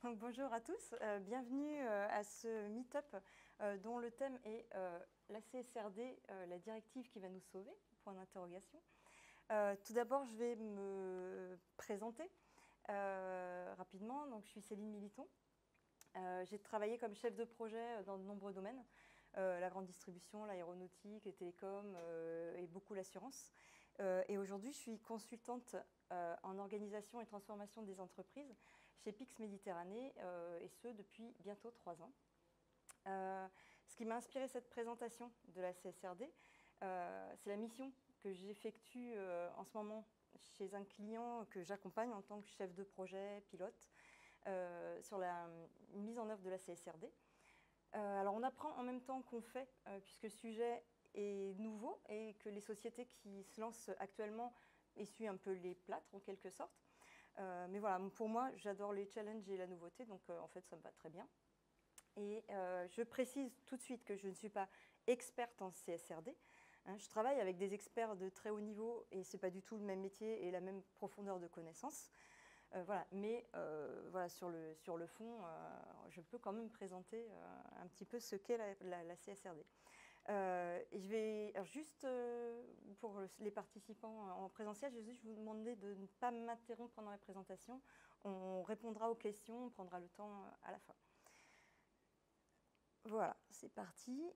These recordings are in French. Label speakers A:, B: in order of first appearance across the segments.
A: Donc, bonjour à tous, bienvenue à ce meet-up dont le thème est la CSRD, la directive qui va nous sauver, point d'interrogation. Tout d'abord, je vais me présenter rapidement. Donc, je suis Céline Militon. J'ai travaillé comme chef de projet dans de nombreux domaines, la grande distribution, l'aéronautique, les télécoms et beaucoup l'assurance. Et aujourd'hui, je suis consultante en organisation et transformation des entreprises chez Pix Méditerranée, et ce depuis bientôt 3 ans. Ce qui m'a inspiré cette présentation de la CSRD, c'est la mission que j'effectue en ce moment chez un client que j'accompagne en tant que chef de projet, pilote, sur la mise en œuvre de la CSRD. Alors on apprend en même temps qu'on fait, puisque le sujet est nouveau et que les sociétés qui se lancent actuellement essuient un peu les plâtres en quelque sorte. Mais voilà, pour moi, j'adore les challenges et la nouveauté, donc en fait, ça me va très bien. Et je précise tout de suite que je ne suis pas experte en CSRD. Je travaille avec des experts de très haut niveau et ce n'est pas du tout le même métier et la même profondeur de connaissances. Voilà. Mais voilà, sur le fond, je peux quand même présenter un petit peu ce qu'est la CSRD. Et je vais, alors juste pour les participants en présentiel, je vais vous demander de ne pas m'interrompre pendant la présentation. On répondra aux questions, on prendra le temps à la fin. Voilà, c'est parti.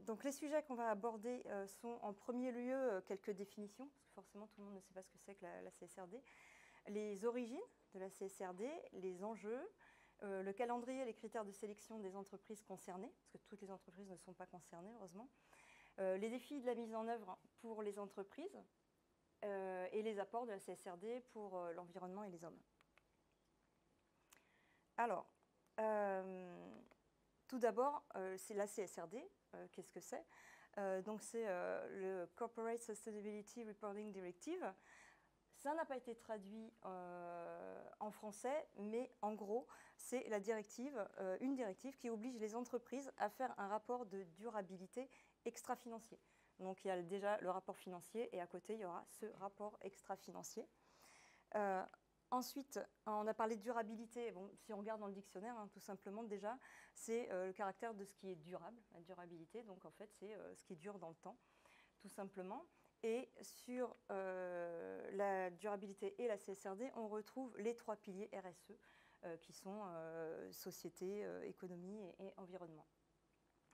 A: Donc les sujets qu'on va aborder sont en premier lieu quelques définitions, parce que forcément tout le monde ne sait pas ce que c'est que la CSRD, les origines de la CSRD, les enjeux, le calendrier et les critères de sélection des entreprises concernées, parce que toutes les entreprises ne sont pas concernées, heureusement, les défis de la mise en œuvre pour les entreprises et les apports de la CSRD pour l'environnement et les hommes. Alors, tout d'abord, c'est la CSRD. Qu'est-ce que c'est? Donc, c'est le Corporate Sustainability Reporting Directive. Ça n'a pas été traduit en français, mais en gros, c'est la directive, une directive qui oblige les entreprises à faire un rapport de durabilité extra-financier. Donc, il y a déjà le rapport financier et à côté, il y aura ce rapport extra-financier. Ensuite, on a parlé de durabilité. Bon, si on regarde dans le dictionnaire, tout simplement, déjà, c'est le caractère de ce qui est durable, la durabilité. Donc, en fait, c'est ce qui dure dans le temps, tout simplement. Et sur la durabilité et la CSRD, on retrouve les 3 piliers RSE, qui sont société, économie et environnement.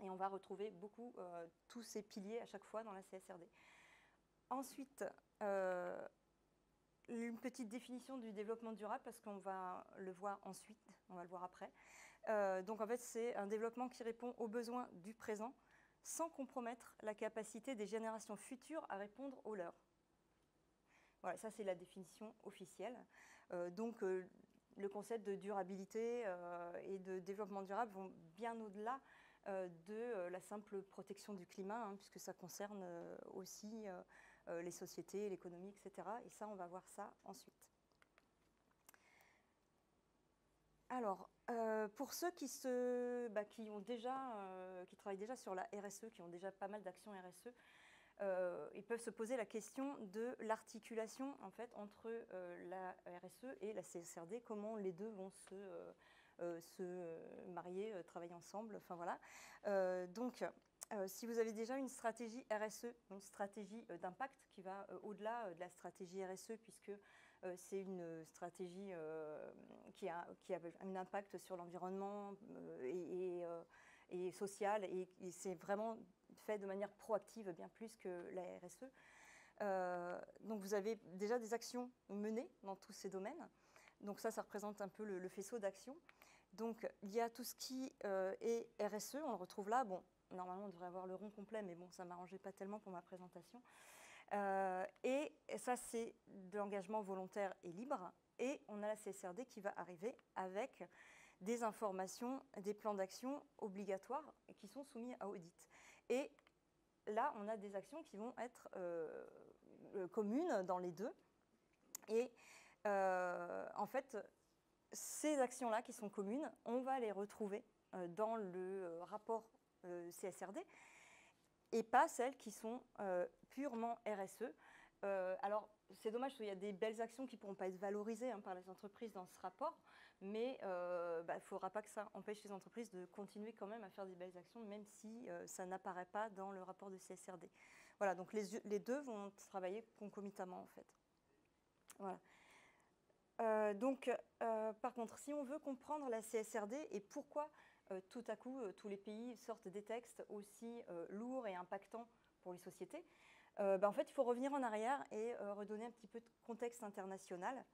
A: Et on va retrouver beaucoup tous ces piliers à chaque fois dans la CSRD. Ensuite, une petite définition du développement durable, parce qu'on va le voir ensuite, on va le voir après. Donc en fait, c'est un développement qui répond aux besoins du présent, sans compromettre la capacité des générations futures à répondre aux leurs. Voilà, ça c'est la définition officielle. Donc le concept de durabilité et de développement durable vont bien au-delà de la simple protection du climat, puisque ça concerne aussi les sociétés, l'économie, etc. Et ça, on va voir ça ensuite. Alors, pour ceux qui travaillent déjà sur la RSE, qui ont déjà pas mal d'actions RSE, ils peuvent se poser la question de l'articulation en fait, entre la RSE et la CSRD, comment les deux vont se marier, travailler ensemble, enfin voilà. Donc, si vous avez déjà une stratégie RSE, une stratégie d'impact qui va au-delà de la stratégie RSE, puisque c'est une stratégie qui a un impact sur l'environnement et social, et c'est vraiment fait de manière proactive, bien plus que la RSE. Donc vous avez déjà des actions menées dans tous ces domaines. Donc ça représente un peu le faisceau d'actions. Donc il y a tout ce qui est RSE, on le retrouve là. Bon, normalement on devrait avoir le rond complet, mais bon, ça ne m'arrangeait pas tellement pour ma présentation. Et ça, c'est de l'engagement volontaire et libre. Et on a la CSRD qui va arriver avec des informations, des plans d'action obligatoires qui sont soumis à audit. Et là, on a des actions qui vont être communes dans les deux. Et en fait, ces actions-là qui sont communes, on va les retrouver dans le rapport CSRD et pas celles qui sont purement RSE. Alors, c'est dommage parce qu'il y a des belles actions qui ne pourront pas être valorisées par les entreprises dans ce rapport, mais il ne faudra pas que ça empêche les entreprises de continuer quand même à faire des belles actions, même si ça n'apparaît pas dans le rapport de CSRD. Voilà, donc les deux vont travailler concomitamment en fait. Voilà. Par contre, si on veut comprendre la CSRD et pourquoi tout à coup tous les pays sortent des textes aussi lourds et impactants pour les sociétés, en fait, il faut revenir en arrière et redonner un petit peu de contexte international.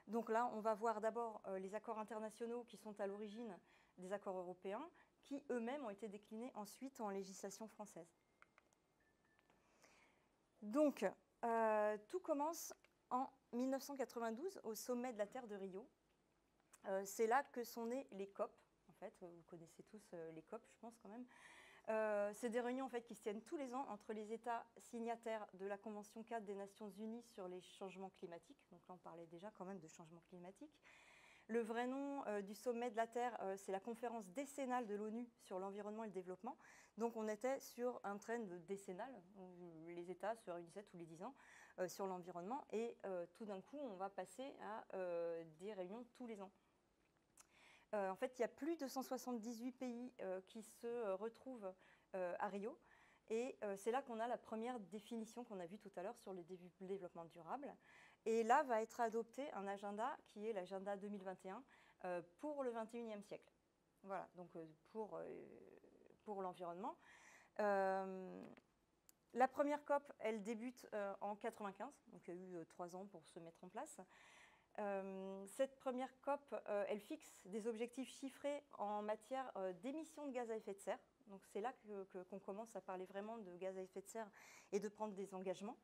A: Donc là, on va voir d'abord les accords internationaux qui sont à l'origine des accords européens, qui eux-mêmes ont été déclinés ensuite en législation française. Donc, tout commence en 1992, au sommet de la Terre de Rio. C'est là que sont nées les COP. En fait, vous connaissez tous les COP, je pense quand même. C'est des réunions en fait, qui se tiennent tous les ans entre les États signataires de la Convention 4 des Nations Unies sur les changements climatiques. Donc là, on parlait déjà quand même de changement climatique. Le vrai nom du sommet de la Terre, c'est la conférence décennale de l'ONU sur l'environnement et le développement. Donc on était sur un trend décennal, où les États se réunissaient tous les 10 ans sur l'environnement. Et tout d'un coup, on va passer à des réunions tous les ans. En fait, il y a plus de 178 pays qui se retrouvent à Rio. Et c'est là qu'on a la première définition qu'on a vue tout à l'heure sur le développement durable. Et là va être adopté un agenda qui est l'agenda 2021 pour le 21e siècle. Voilà, donc pour l'environnement. La première COP, elle débute en 1995, donc il y a eu 3 ans pour se mettre en place. Cette première COP, elle fixe des objectifs chiffrés en matière d'émissions de gaz à effet de serre. Donc c'est là qu'on commence à parler vraiment de gaz à effet de serre et de prendre des engagements.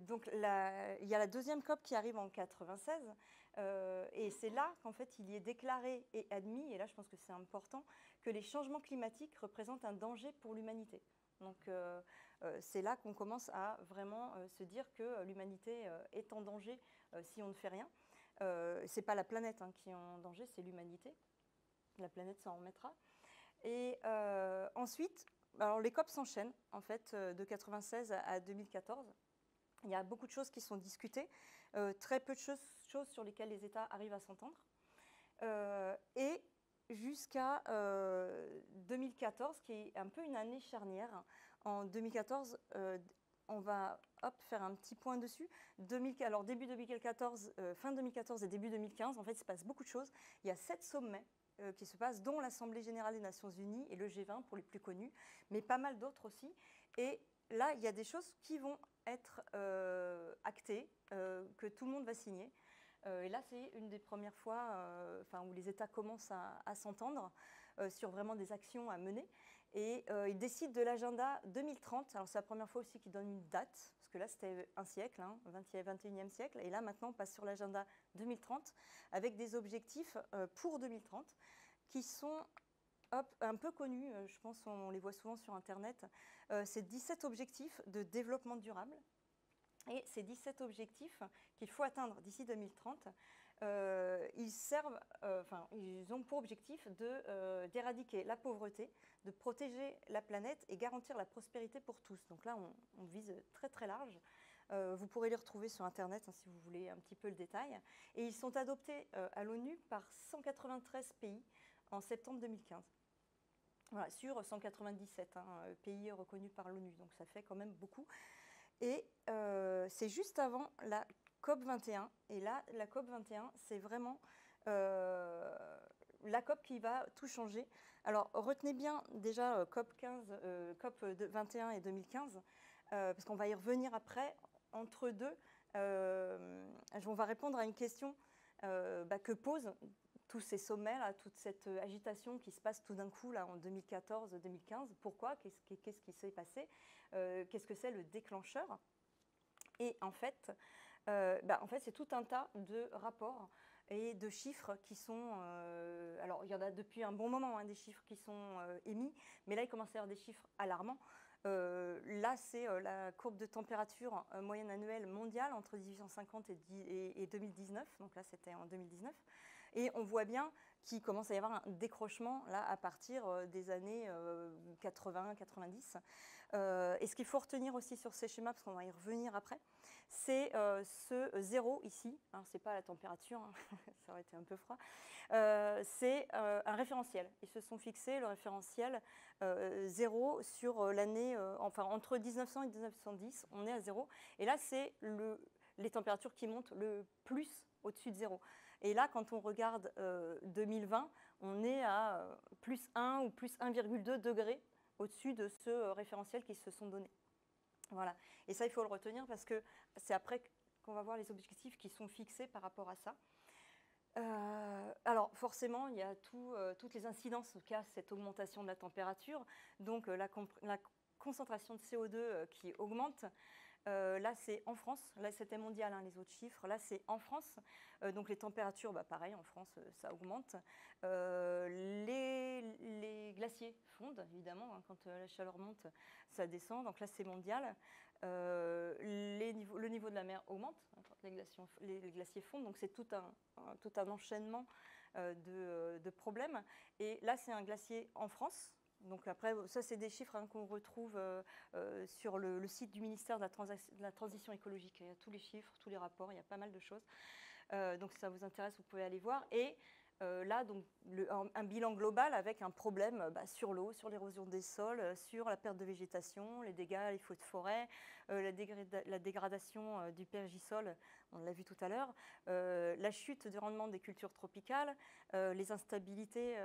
A: Donc il y a la deuxième COP qui arrive en 1996, et c'est là qu'en fait il y est déclaré et admis, et là je pense que c'est important, que les changements climatiques représentent un danger pour l'humanité. Donc c'est là qu'on commence à vraiment se dire que l'humanité est en danger si on ne fait rien. Ce n'est pas la planète qui est en danger, c'est l'humanité. La planète s'en remettra. Et ensuite, alors les COP s'enchaînent en fait de 1996 à 2014. Il y a beaucoup de choses qui sont discutées, très peu de choses sur lesquelles les États arrivent à s'entendre. Et jusqu'à 2014, qui est un peu une année charnière. En 2014, on va faire un petit point dessus. Alors début 2014, fin 2014 et début 2015, en fait, il se passe beaucoup de choses. Il y a 7 sommets qui se passent, dont l'Assemblée générale des Nations Unies et le G20 pour les plus connus, mais pas mal d'autres aussi. Et là, il y a des choses qui vont être actées, que tout le monde va signer. Et là, c'est une des premières fois où les États commencent à s'entendre sur vraiment des actions à mener. Et ils décident de l'agenda 2030. Alors, c'est la première fois aussi qu'ils donnent une date, parce que là, c'était un siècle, 21e siècle. Et là, maintenant, on passe sur l'agenda 2030 avec des objectifs pour 2030 qui sont un peu connus. Je pense qu'on les voit souvent sur Internet. C'est 17 objectifs de développement durable. Et ces 17 objectifs qu'il faut atteindre d'ici 2030, ils ont pour objectif d'éradiquer la pauvreté, de protéger la planète et garantir la prospérité pour tous. Donc là, on vise très très large. Vous pourrez les retrouver sur Internet si vous voulez un petit peu le détail. Et ils sont adoptés à l'ONU par 193 pays en septembre 2015. Voilà, sur 197 pays reconnus par l'ONU. Donc ça fait quand même beaucoup. Et c'est juste avant la COP 21. Et là, la COP 21, c'est vraiment la COP qui va tout changer. Alors, retenez bien déjà COP 21 et 2015, parce qu'on va y revenir après. Entre deux, on va répondre à une question que posent tous ces sommets, là, toute cette agitation qui se passe tout d'un coup là, en 2014-2015. Pourquoi? Qu'est-ce qui s'est passé? Qu'est-ce que c'est le déclencheur? Et en fait, c'est tout un tas de rapports et de chiffres qui sont... alors, il y en a depuis un bon moment, des chiffres qui sont émis, mais là, il commence à y avoir des chiffres alarmants. Là, c'est la courbe de température moyenne annuelle mondiale entre 1850 et 2019. Donc là, c'était en 2019. Et on voit bien qu'il commence à y avoir un décrochement là, à partir des années 80-90. Et ce qu'il faut retenir aussi sur ces schémas, parce qu'on va y revenir après, c'est ce 0 ici. Alors, ce n'est pas la température, hein, ça aurait été un peu froid. C'est un référentiel. Ils se sont fixés le référentiel 0 sur l'année, enfin entre 1900 et 1910, on est à 0. Et là, c'est les températures qui montent le plus au-dessus de 0. Et là, quand on regarde 2020, on est à plus 1 ou plus 1,2 degrés au-dessus de ce référentiel qu'ils se sont donnés. Voilà. Et ça, il faut le retenir parce que c'est après qu'on va voir les objectifs qui sont fixés par rapport à ça. Alors forcément, il y a toutes les incidences qu'a cette augmentation de la température, donc la concentration de CO2 qui augmente. Là, c'est en France. Là, c'était mondial, hein, les autres chiffres. Là, c'est en France. Donc, les températures, bah, pareil, en France, ça augmente. Les glaciers fondent, évidemment. Hein, quand la chaleur monte, ça descend. Donc là, c'est mondial. Le niveau de la mer augmente hein, quand les glaciers fondent. Donc, c'est tout un enchaînement de problèmes. Et là, c'est un glacier en France. Donc après, ça, c'est des chiffres hein, qu'on retrouve sur le site du ministère de la Transition écologique. Il y a tous les chiffres, tous les rapports, il y a pas mal de choses. Donc si ça vous intéresse, vous pouvez aller voir. Et là, donc, un bilan global avec un problème sur l'eau, sur l'érosion des sols, sur la perte de végétation, les dégâts, les feux de forêt, la dégradation du pergisol, on l'a vu tout à l'heure, la chute du rendement des cultures tropicales, les instabilités,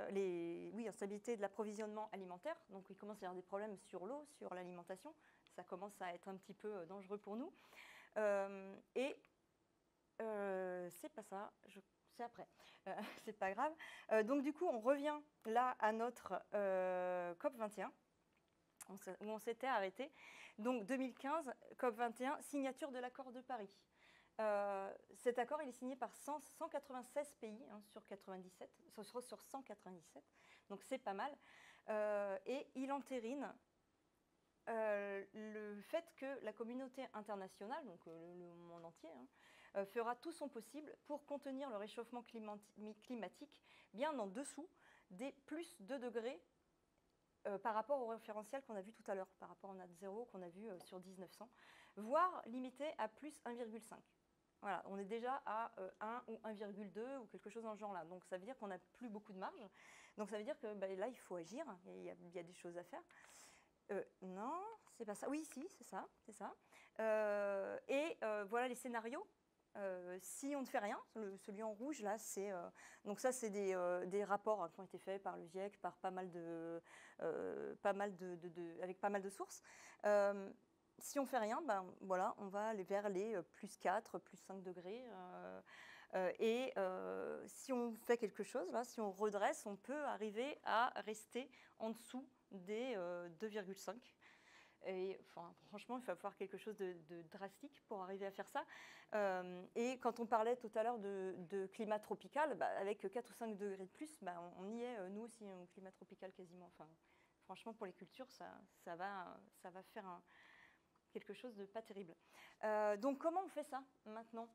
A: instabilités de l'approvisionnement alimentaire. Donc il commence à y avoir des problèmes sur l'eau, sur l'alimentation. Ça commence à être un petit peu dangereux pour nous. C'est pas ça, c'est après, c'est pas grave. Donc du coup, on revient là à notre COP21, où on s'était arrêté. Donc 2015, COP21, signature de l'accord de Paris. Cet accord, il est signé par 196 pays hein, sur 197, donc c'est pas mal. Et il entérine le fait que la communauté internationale, donc le monde entier, hein, fera tout son possible pour contenir le réchauffement climatique bien en dessous des plus 2 degrés par rapport au référentiel qu'on a vu tout à l'heure, par rapport au net zéro qu'on a vu sur 1900, voire limité à plus 1,5. Voilà, on est déjà à 1 ou 1,2 ou quelque chose dans ce genre-là. Donc ça veut dire qu'on n'a plus beaucoup de marge. Donc ça veut dire que là, il faut agir, il y a des choses à faire. Non, c'est pas ça. Oui, si, c'est ça, c'est ça. Voilà les scénarios. Si on ne fait rien, celui en rouge là, c'est donc ça c'est des rapports hein, qui ont été faits par le GIEC, par avec pas mal de sources. Si on fait rien, voilà, on va aller vers les plus 4, plus 5 degrés. Si on fait quelque chose, là, si on redresse, on peut arriver à rester en dessous des 2,5. Et enfin, franchement, il va falloir quelque chose de drastique pour arriver à faire ça. Et quand on parlait tout à l'heure de climat tropical, avec 4 ou 5 degrés de plus, on y est, nous aussi, au climat tropical quasiment. Enfin, franchement, pour les cultures, ça va faire quelque chose de pas terrible. Donc, comment on fait ça maintenant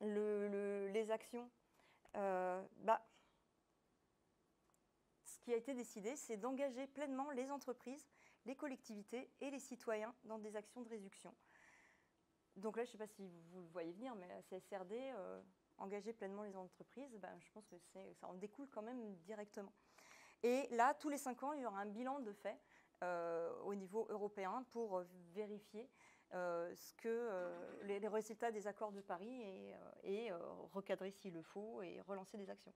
A: les actions ce qui a été décidé, c'est d'engager pleinement les entreprises, les collectivités et les citoyens dans des actions de réduction. Donc là, je ne sais pas si vous le voyez venir, mais la CSRD, engager pleinement les entreprises, je pense que ça en découle quand même directement. Et là, tous les 5 ans, il y aura un bilan de fait au niveau européen pour vérifier les résultats des accords de Paris et recadrer s'il le faut et relancer des actions.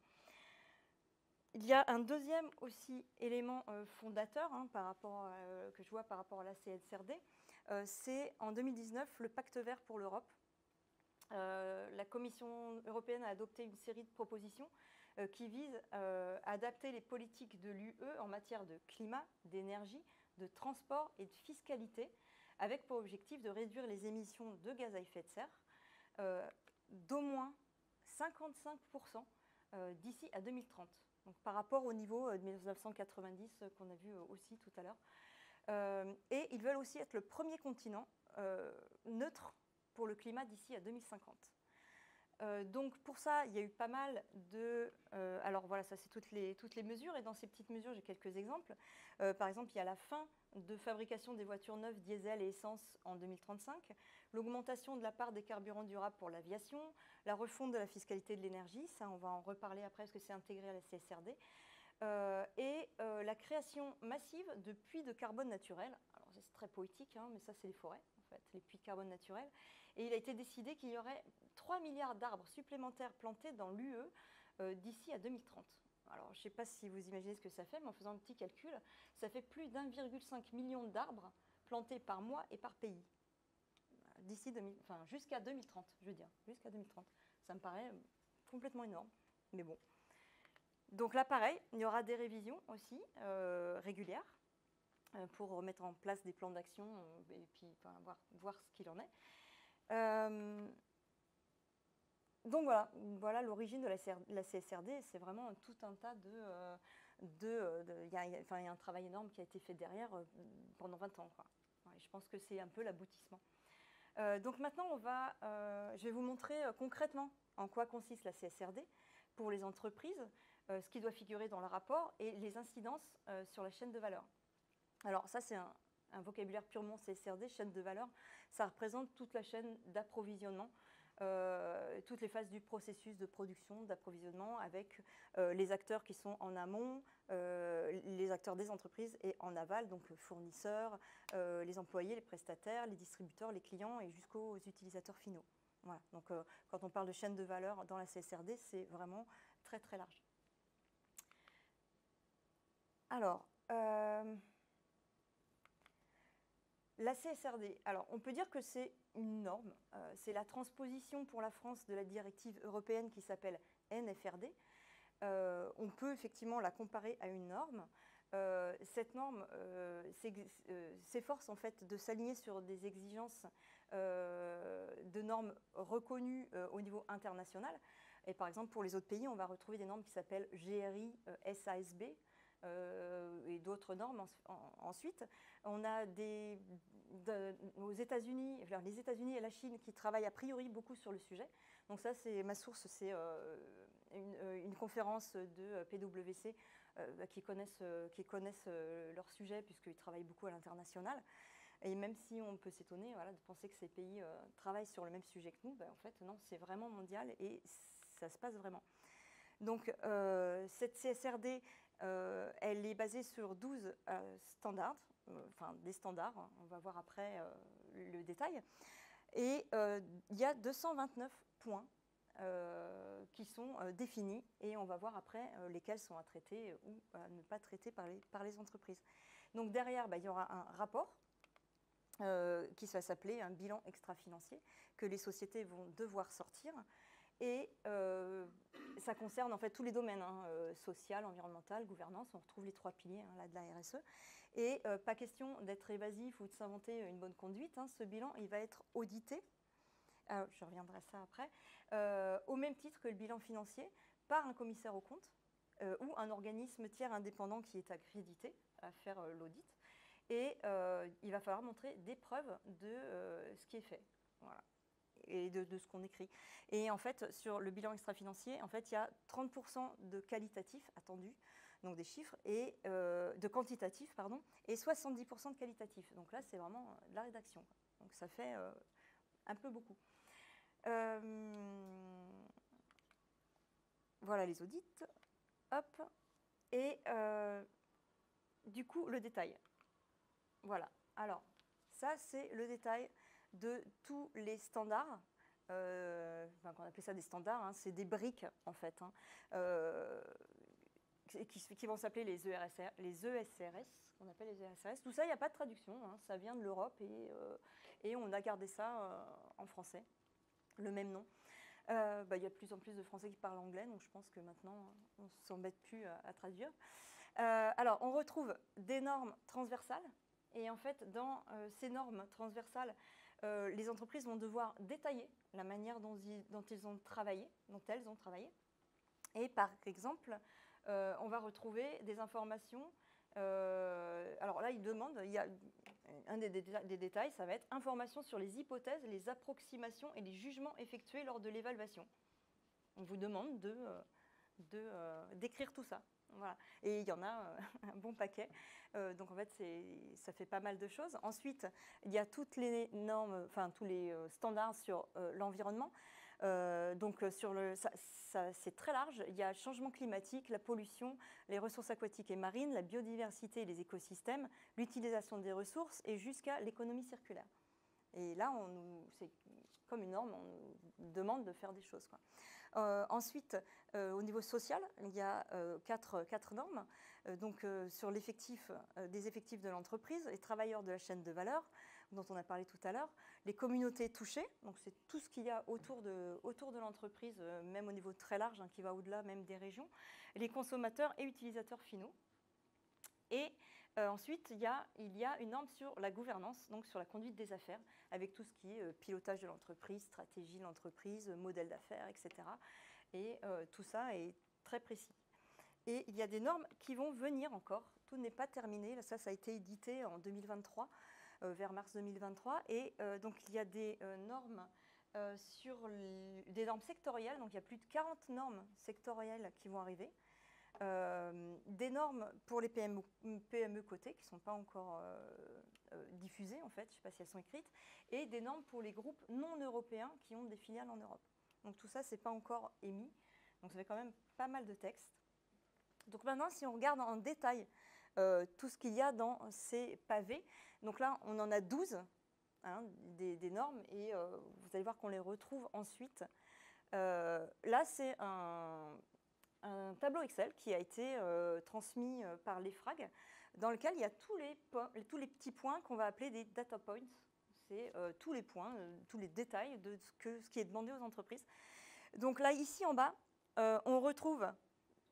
A: Il y a un deuxième aussi élément fondateur hein, que je vois par rapport à la CSRD, c'est en 2019 le Pacte vert pour l'Europe. La Commission européenne a adopté une série de propositions qui visent à adapter les politiques de l'UE en matière de climat, d'énergie, de transport et de fiscalité, avec pour objectif de réduire les émissions de gaz à effet de serre d'au moins 55% d'ici à 2030. Donc, par rapport au niveau de 1990 qu'on a vu aussi tout à l'heure. Et ils veulent aussi être le premier continent neutre pour le climat d'ici à 2050. Donc pour ça, il y a eu pas mal de... alors voilà, ça c'est toutes les mesures. Et dans ces petites mesures, j'ai quelques exemples. Par exemple, il y a la fin de fabrication des voitures neuves diesel et essence en 2035, l'augmentation de la part des carburants durables pour l'aviation, la refonte de la fiscalité de l'énergie, ça on va en reparler après parce que c'est intégré à la CSRD, et la création massive de puits de carbone naturel. Alors c'est très poétique, hein, mais ça c'est les forêts, en fait, les puits de carbone naturel. Et il a été décidé qu'il y aurait 3 milliards d'arbres supplémentaires plantés dans l'UE d'ici à 2030. Alors je ne sais pas si vous imaginez ce que ça fait, mais en faisant un petit calcul, ça fait plus d'1,5 million d'arbres plantés par mois et par pays. Jusqu'à 2030, je veux dire, jusqu'à 2030. Ça me paraît complètement énorme, mais bon. Donc là, pareil, il y aura des révisions aussi régulières pour remettre en place des plans d'action et puis voir ce qu'il en est. Donc voilà l'origine de la CSRD. C'est vraiment tout un tas il y a un travail énorme qui a été fait derrière pendant 20 ans, quoi. Ouais, je pense que c'est un peu l'aboutissement. Donc maintenant, je vais vous montrer concrètement en quoi consiste la CSRD pour les entreprises, ce qui doit figurer dans le rapport et les incidences sur la chaîne de valeur. Alors ça, c'est un vocabulaire purement CSRD, chaîne de valeur. Ça représente toute la chaîne d'approvisionnement, toutes les phases du processus de production, d'approvisionnement, avec les acteurs qui sont en amont, les acteurs des entreprises, et en aval, donc fournisseurs, les employés, les prestataires, les distributeurs, les clients et jusqu'aux utilisateurs finaux. Voilà. Donc quand on parle de chaîne de valeur dans la CSRD, c'est vraiment très très large. Alors, la CSRD, alors on peut dire que c'est une norme, c'est la transposition pour la France de la directive européenne qui s'appelle NFRD. On peut effectivement la comparer à une norme. Cette norme s'efforce en fait de s'aligner sur des exigences de normes reconnues au niveau international. Et par exemple, pour les autres pays, on va retrouver des normes qui s'appellent GRI, SASB, et d'autres normes ensuite. On a aux États-Unis, les États-Unis et la Chine qui travaillent a priori beaucoup sur le sujet. Donc ça, c'est ma source, c'est une conférence de PwC qui connaissent leur sujet puisqu'ils travaillent beaucoup à l'international. Et même si on peut s'étonner de penser que ces pays travaillent sur le même sujet que nous, en fait non, c'est vraiment mondial et ça se passe vraiment. Donc cette CSRD, elle est basée sur 12 standards, des standards, on va voir après le détail. Et il y a 229 points qui sont définis et on va voir après lesquels sont à traiter ou à ne pas traiter par les entreprises. Donc derrière, il y aura un rapport qui va s'appeler un bilan extra-financier que les sociétés vont devoir sortir. Et ça concerne en fait tous les domaines, social, environnemental, gouvernance. On retrouve les 3 piliers de la RSE. Et pas question d'être évasif ou de s'inventer une bonne conduite. Ce bilan, il va être audité. Je reviendrai à ça après. Au même titre que le bilan financier, par un commissaire aux comptes ou un organisme tiers indépendant qui est accrédité à faire l'audit. Et il va falloir montrer des preuves de ce qui est fait. Voilà. Et de ce qu'on écrit. Et en fait, sur le bilan extra-financier, en fait, il y a 30% de qualitatif attendu, donc des chiffres, et de quantitatif, pardon, et 70% de qualitatif. Donc là, c'est vraiment de la rédaction. Donc ça fait un peu beaucoup. Voilà les audits. Hop. Et du coup, le détail. Voilà. Alors, ça, c'est le détail de tous les standards, qu'on appelle ça des standards, c'est des briques en fait, qui vont s'appeler les ESRS, qu'on appelle les ESRS. Tout ça, il n'y a pas de traduction, ça vient de l'Europe et on a gardé ça en français, le même nom. Il y a de plus en plus de Français qui parlent anglais, donc je pense que maintenant, on ne s'embête plus à traduire. Alors, on retrouve des normes transversales. Et en fait, dans ces normes transversales, les entreprises vont devoir détailler la manière dont elles ont travaillé. Et par exemple, on va retrouver des informations. Alors là, il y a un des détails, ça va être information sur les hypothèses, les approximations et les jugements effectués lors de l'évaluation. On vous demande d'écrire tout ça. Voilà. Et il y en a un bon paquet. Donc en fait, ça fait pas mal de choses. Ensuite, il y a toutes les normes, enfin tous les standards sur l'environnement. Donc c'est très large. Il y a le changement climatique, la pollution, les ressources aquatiques et marines, la biodiversité et les écosystèmes, l'utilisation des ressources et jusqu'à l'économie circulaire. Et là, c'est comme une norme, on nous demande de faire des choses, quoi. Ensuite, au niveau social, il y a quatre normes. Donc, sur l'effectif, des effectifs de l'entreprise, les travailleurs de la chaîne de valeur, dont on a parlé tout à l'heure, les communautés touchées, donc c'est tout ce qu'il y a autour de l'entreprise, même au niveau très large, hein, qui va au-delà même des régions, les consommateurs et utilisateurs finaux. Et ensuite, il y a une norme sur la gouvernance, donc sur la conduite des affaires, avec tout ce qui est pilotage de l'entreprise, stratégie de l'entreprise, modèle d'affaires, etc. Et tout ça est très précis. Et il y a des normes qui vont venir encore. Tout n'est pas terminé. Ça a été édité en 2023, vers mars 2023. Et donc, il y a des normes des normes sectorielles. Donc, il y a plus de 40 normes sectorielles qui vont arriver. Des normes pour les PME cotées qui ne sont pas encore diffusées, en fait, je ne sais pas si elles sont écrites, et des normes pour les groupes non européens qui ont des filiales en Europe. Donc tout ça, ce n'est pas encore émis, donc ça fait quand même pas mal de textes. Donc maintenant, si on regarde en détail tout ce qu'il y a dans ces pavés, donc là, on en a 12, hein, des normes, et vous allez voir qu'on les retrouve ensuite. Là, c'est un tableau Excel qui a été transmis par l'EFRAG, dans lequel il y a tous les petits points qu'on va appeler des data points. C'est tous les points, tous les détails de ce qui est demandé aux entreprises. Donc là, ici en bas, on retrouve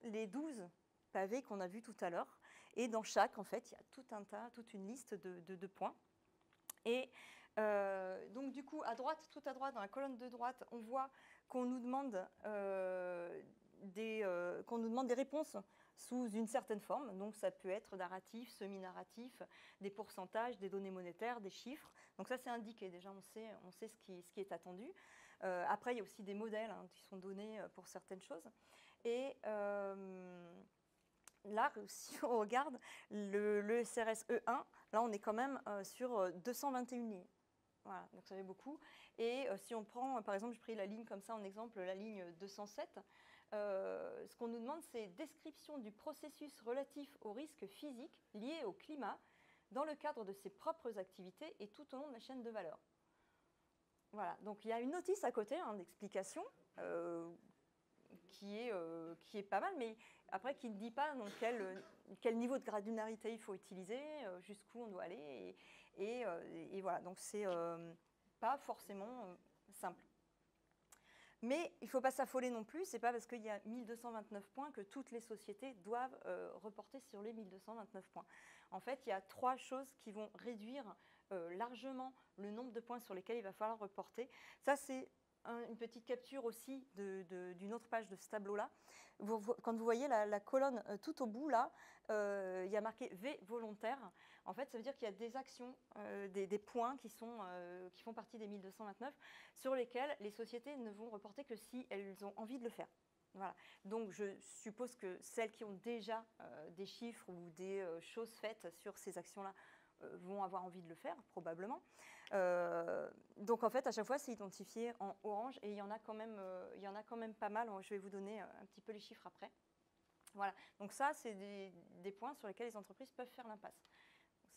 A: les 12 pavés qu'on a vus tout à l'heure. Et dans chaque, en fait, il y a toute une liste de points. Et donc du coup, tout à droite, dans la colonne de droite, on voit qu'on nous demande des réponses sous une certaine forme. Donc ça peut être narratif, semi-narratif, des pourcentages, des données monétaires, des chiffres. Donc ça, c'est indiqué. Déjà, on sait ce qui est attendu. Après, il y a aussi des modèles, hein, qui sont donnés pour certaines choses. Et là, si on regarde le CRS E1, là, on est quand même sur 221 lignes. Voilà, donc ça fait beaucoup. Et si on prend, par exemple, j'ai pris la ligne comme ça en exemple, la ligne 207, ce qu'on nous demande, c'est description du processus relatif aux risques physiques liés au climat dans le cadre de ses propres activités et tout au long de la chaîne de valeur. Voilà, donc il y a une notice à côté, hein, d'explication qui est pas mal, mais après qui ne dit pas donc, quel niveau de granularité il faut utiliser, jusqu'où on doit aller. Et voilà, donc c'est pas forcément simple. Mais il ne faut pas s'affoler non plus, ce n'est pas parce qu'il y a 1229 points que toutes les sociétés doivent reporter sur les 1229 points. En fait, il y a 3 choses qui vont réduire largement le nombre de points sur lesquels il va falloir reporter. Ça, c'est une petite capture aussi d'une autre page de ce tableau-là. Quand vous voyez la colonne tout au bout, là, il y a marqué V volontaire. En fait, ça veut dire qu'il y a des actions, des points qui font partie des 1229, sur lesquels les sociétés ne vont reporter que si elles ont envie de le faire. Voilà. Donc, je suppose que celles qui ont déjà des chiffres ou des choses faites sur ces actions-là vont avoir envie de le faire, probablement. Donc, en fait, à chaque fois, c'est identifié en orange et il y en a quand même pas mal. Je vais vous donner un petit peu les chiffres après. Voilà. Donc, ça, c'est des points sur lesquels les entreprises peuvent faire l'impasse.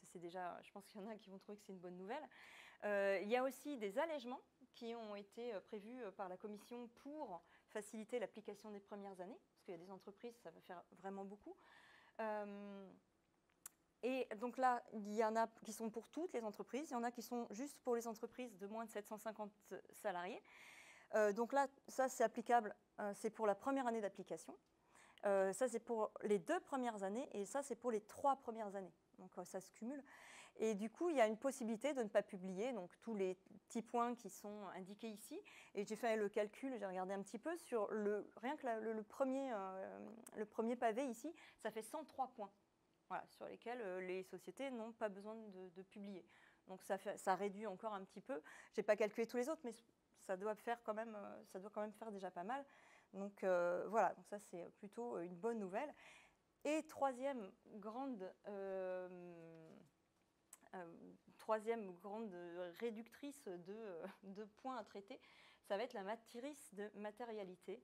A: C'est déjà, je pense qu'il y en a qui vont trouver que c'est une bonne nouvelle. Il y a aussi des allègements qui ont été prévus par la Commission pour faciliter l'application des premières années, parce qu'il y a des entreprises, ça va faire vraiment beaucoup. Et donc là, il y en a qui sont pour toutes les entreprises, il y en a qui sont juste pour les entreprises de moins de 750 salariés. Donc là, ça c'est applicable, c'est pour la première année d'application. Ça c'est pour les 2 premières années et ça c'est pour les 3 premières années. Donc ça se cumule. Et du coup, il y a une possibilité de ne pas publier donc, tous les petits points qui sont indiqués ici. Et j'ai fait le calcul, j'ai regardé un petit peu sur rien que le premier pavé ici, ça fait 103 points. Voilà, sur lesquels les sociétés n'ont pas besoin de publier. Donc ça réduit encore un petit peu. Je n'ai pas calculé tous les autres, mais ça doit quand même faire déjà pas mal. Donc voilà, donc ça c'est plutôt une bonne nouvelle. Et troisième grande réductrice de points à traiter, ça va être la matrice de matérialité.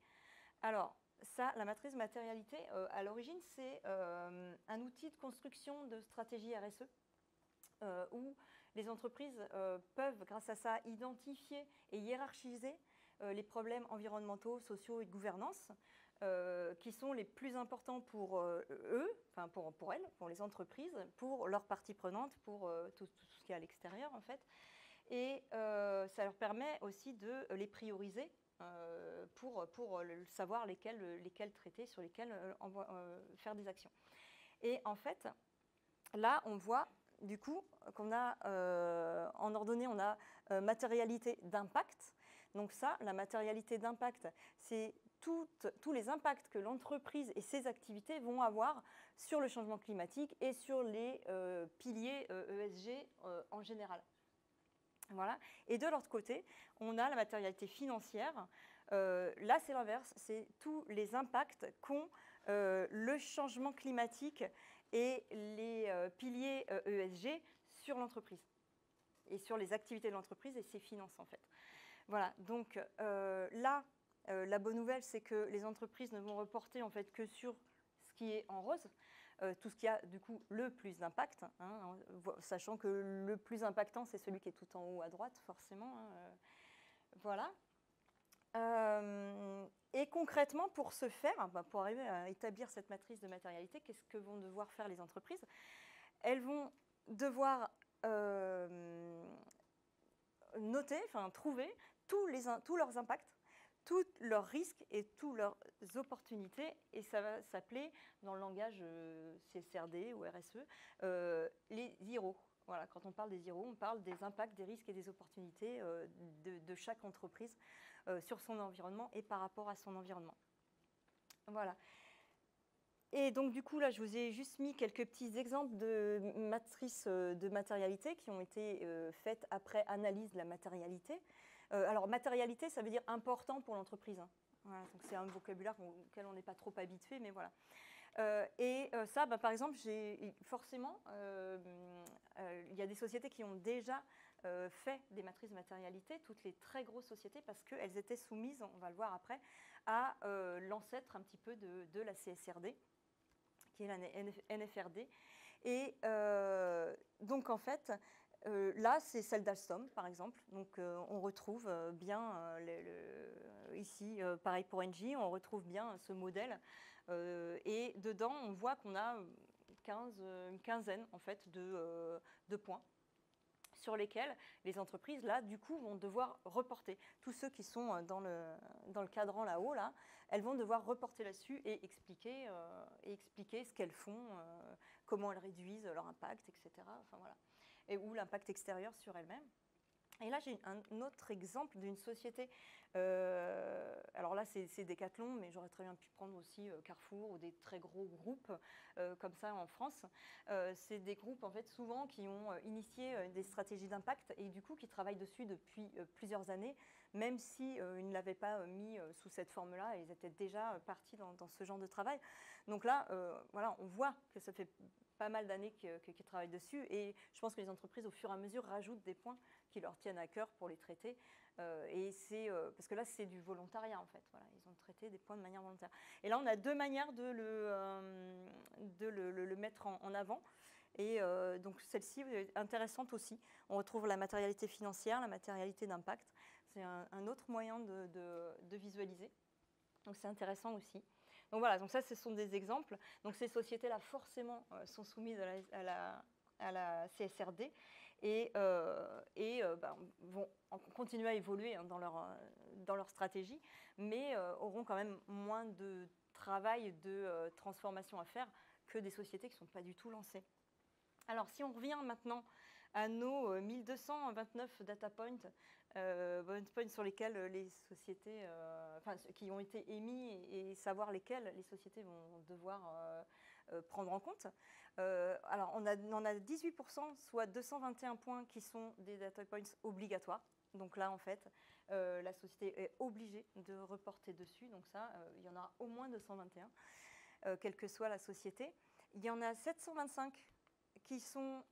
A: Alors, ça, la matrice de matérialité, à l'origine, c'est un outil de construction de stratégie RSE où les entreprises peuvent, grâce à ça, identifier et hiérarchiser les problèmes environnementaux, sociaux et de gouvernance qui sont les plus importants pour eux, enfin pour elles, pour les entreprises, pour leurs parties prenantes, pour tout ce qui est à l'extérieur en fait. Et ça leur permet aussi de les prioriser pour savoir lesquels traiter, sur lesquels faire des actions. Et en fait, là, on voit du coup qu'on a en ordonnée, on a matérialité d'impact. Donc ça, la matérialité d'impact, c'est tous les impacts que l'entreprise et ses activités vont avoir sur le changement climatique et sur les piliers ESG en général. Voilà. Et de l'autre côté, on a la matérialité financière. Là, c'est l'inverse, c'est tous les impacts qu'ont le changement climatique et les piliers ESG sur l'entreprise et sur les activités de l'entreprise et ses finances en fait. Voilà, donc là, la bonne nouvelle, c'est que les entreprises ne vont reporter en fait que sur ce qui est en rose, tout ce qui a du coup le plus d'impact, hein, sachant que le plus impactant, c'est celui qui est tout en haut à droite, forcément. Hein, voilà. Et concrètement, pour ce faire, pour arriver à établir cette matrice de matérialité, qu'est-ce que vont devoir faire les entreprises? Elles vont devoir noter, enfin trouver tous leurs impacts, tous leurs risques et toutes leurs opportunités, et ça va s'appeler, dans le langage CSRD ou RSE, les zeros. Voilà, quand on parle des zeros, on parle des impacts, des risques et des opportunités de chaque entreprise sur son environnement et par rapport à son environnement. Voilà. Et donc, du coup, là, je vous ai juste mis quelques petits exemples de matrices de matérialité qui ont été faites après analyse de la matérialité. Alors, matérialité, ça veut dire important pour l'entreprise. Hein. Voilà, donc c'est un vocabulaire auquel on n'est pas trop habitué, mais voilà. Et ça, par exemple, forcément, il y a des sociétés qui ont déjà fait des matrices de matérialité, toutes les très grosses sociétés, parce qu'elles étaient soumises, on va le voir après, à l'ancêtre un petit peu de la CSRD, qui est la NFRD. Et donc, en fait, là, c'est celle d'Alstom, par exemple. Donc, on retrouve bien, ici, pareil pour Engie, on retrouve bien ce modèle. Et dedans, on voit qu'on a une quinzaine, en fait, de points sur lesquels les entreprises, là, du coup, vont devoir reporter. Tous ceux qui sont dans le cadran là-haut, là, elles vont devoir reporter là-dessus et expliquer ce qu'elles font, comment elles réduisent leur impact, etc. Enfin, voilà. Ou l'impact extérieur sur elles-mêmes. Et là, j'ai un autre exemple d'une société. Alors là, c'est Decathlon, mais j'aurais très bien pu prendre aussi Carrefour ou des très gros groupes comme ça en France. C'est des groupes, en fait, souvent qui ont initié des stratégies d'impact et du coup qui travaillent dessus depuis plusieurs années, même s'ils ne l'avaient pas mis sous cette forme-là, ils étaient déjà partis dans ce genre de travail. Donc là, voilà, on voit que ça fait pas mal d'années qu'ils travaillent dessus et je pense que les entreprises, au fur et à mesure, rajoutent des points qui leur tiennent à cœur pour les traiter. Et c'est parce que là, c'est du volontariat, en fait. Voilà, ils ont traité des points de manière volontaire. Et là, on a deux manières de le mettre en avant. Et donc, celle-ci est intéressante aussi. On retrouve la matérialité financière, la matérialité d'impact. C'est un autre moyen de visualiser. Donc, c'est intéressant aussi. Donc, voilà, donc ça, ce sont des exemples. Donc, ces sociétés-là, forcément, sont soumises à la CSRD et vont continuer à évoluer hein, dans leur stratégie, mais auront quand même moins de travail de transformation à faire que des sociétés qui ne sont pas du tout lancées. Alors, si on revient maintenant à nos 1229 data points, sur lesquels les sociétés, qui ont été émis et savoir lesquels les sociétés vont devoir prendre en compte. Alors, on en a 18%, soit 221 points qui sont des data points obligatoires. Donc là, en fait, la société est obligée de reporter dessus. Donc ça, il y en a au moins 221. quelle que soit la société. Il y en a 725 qui sont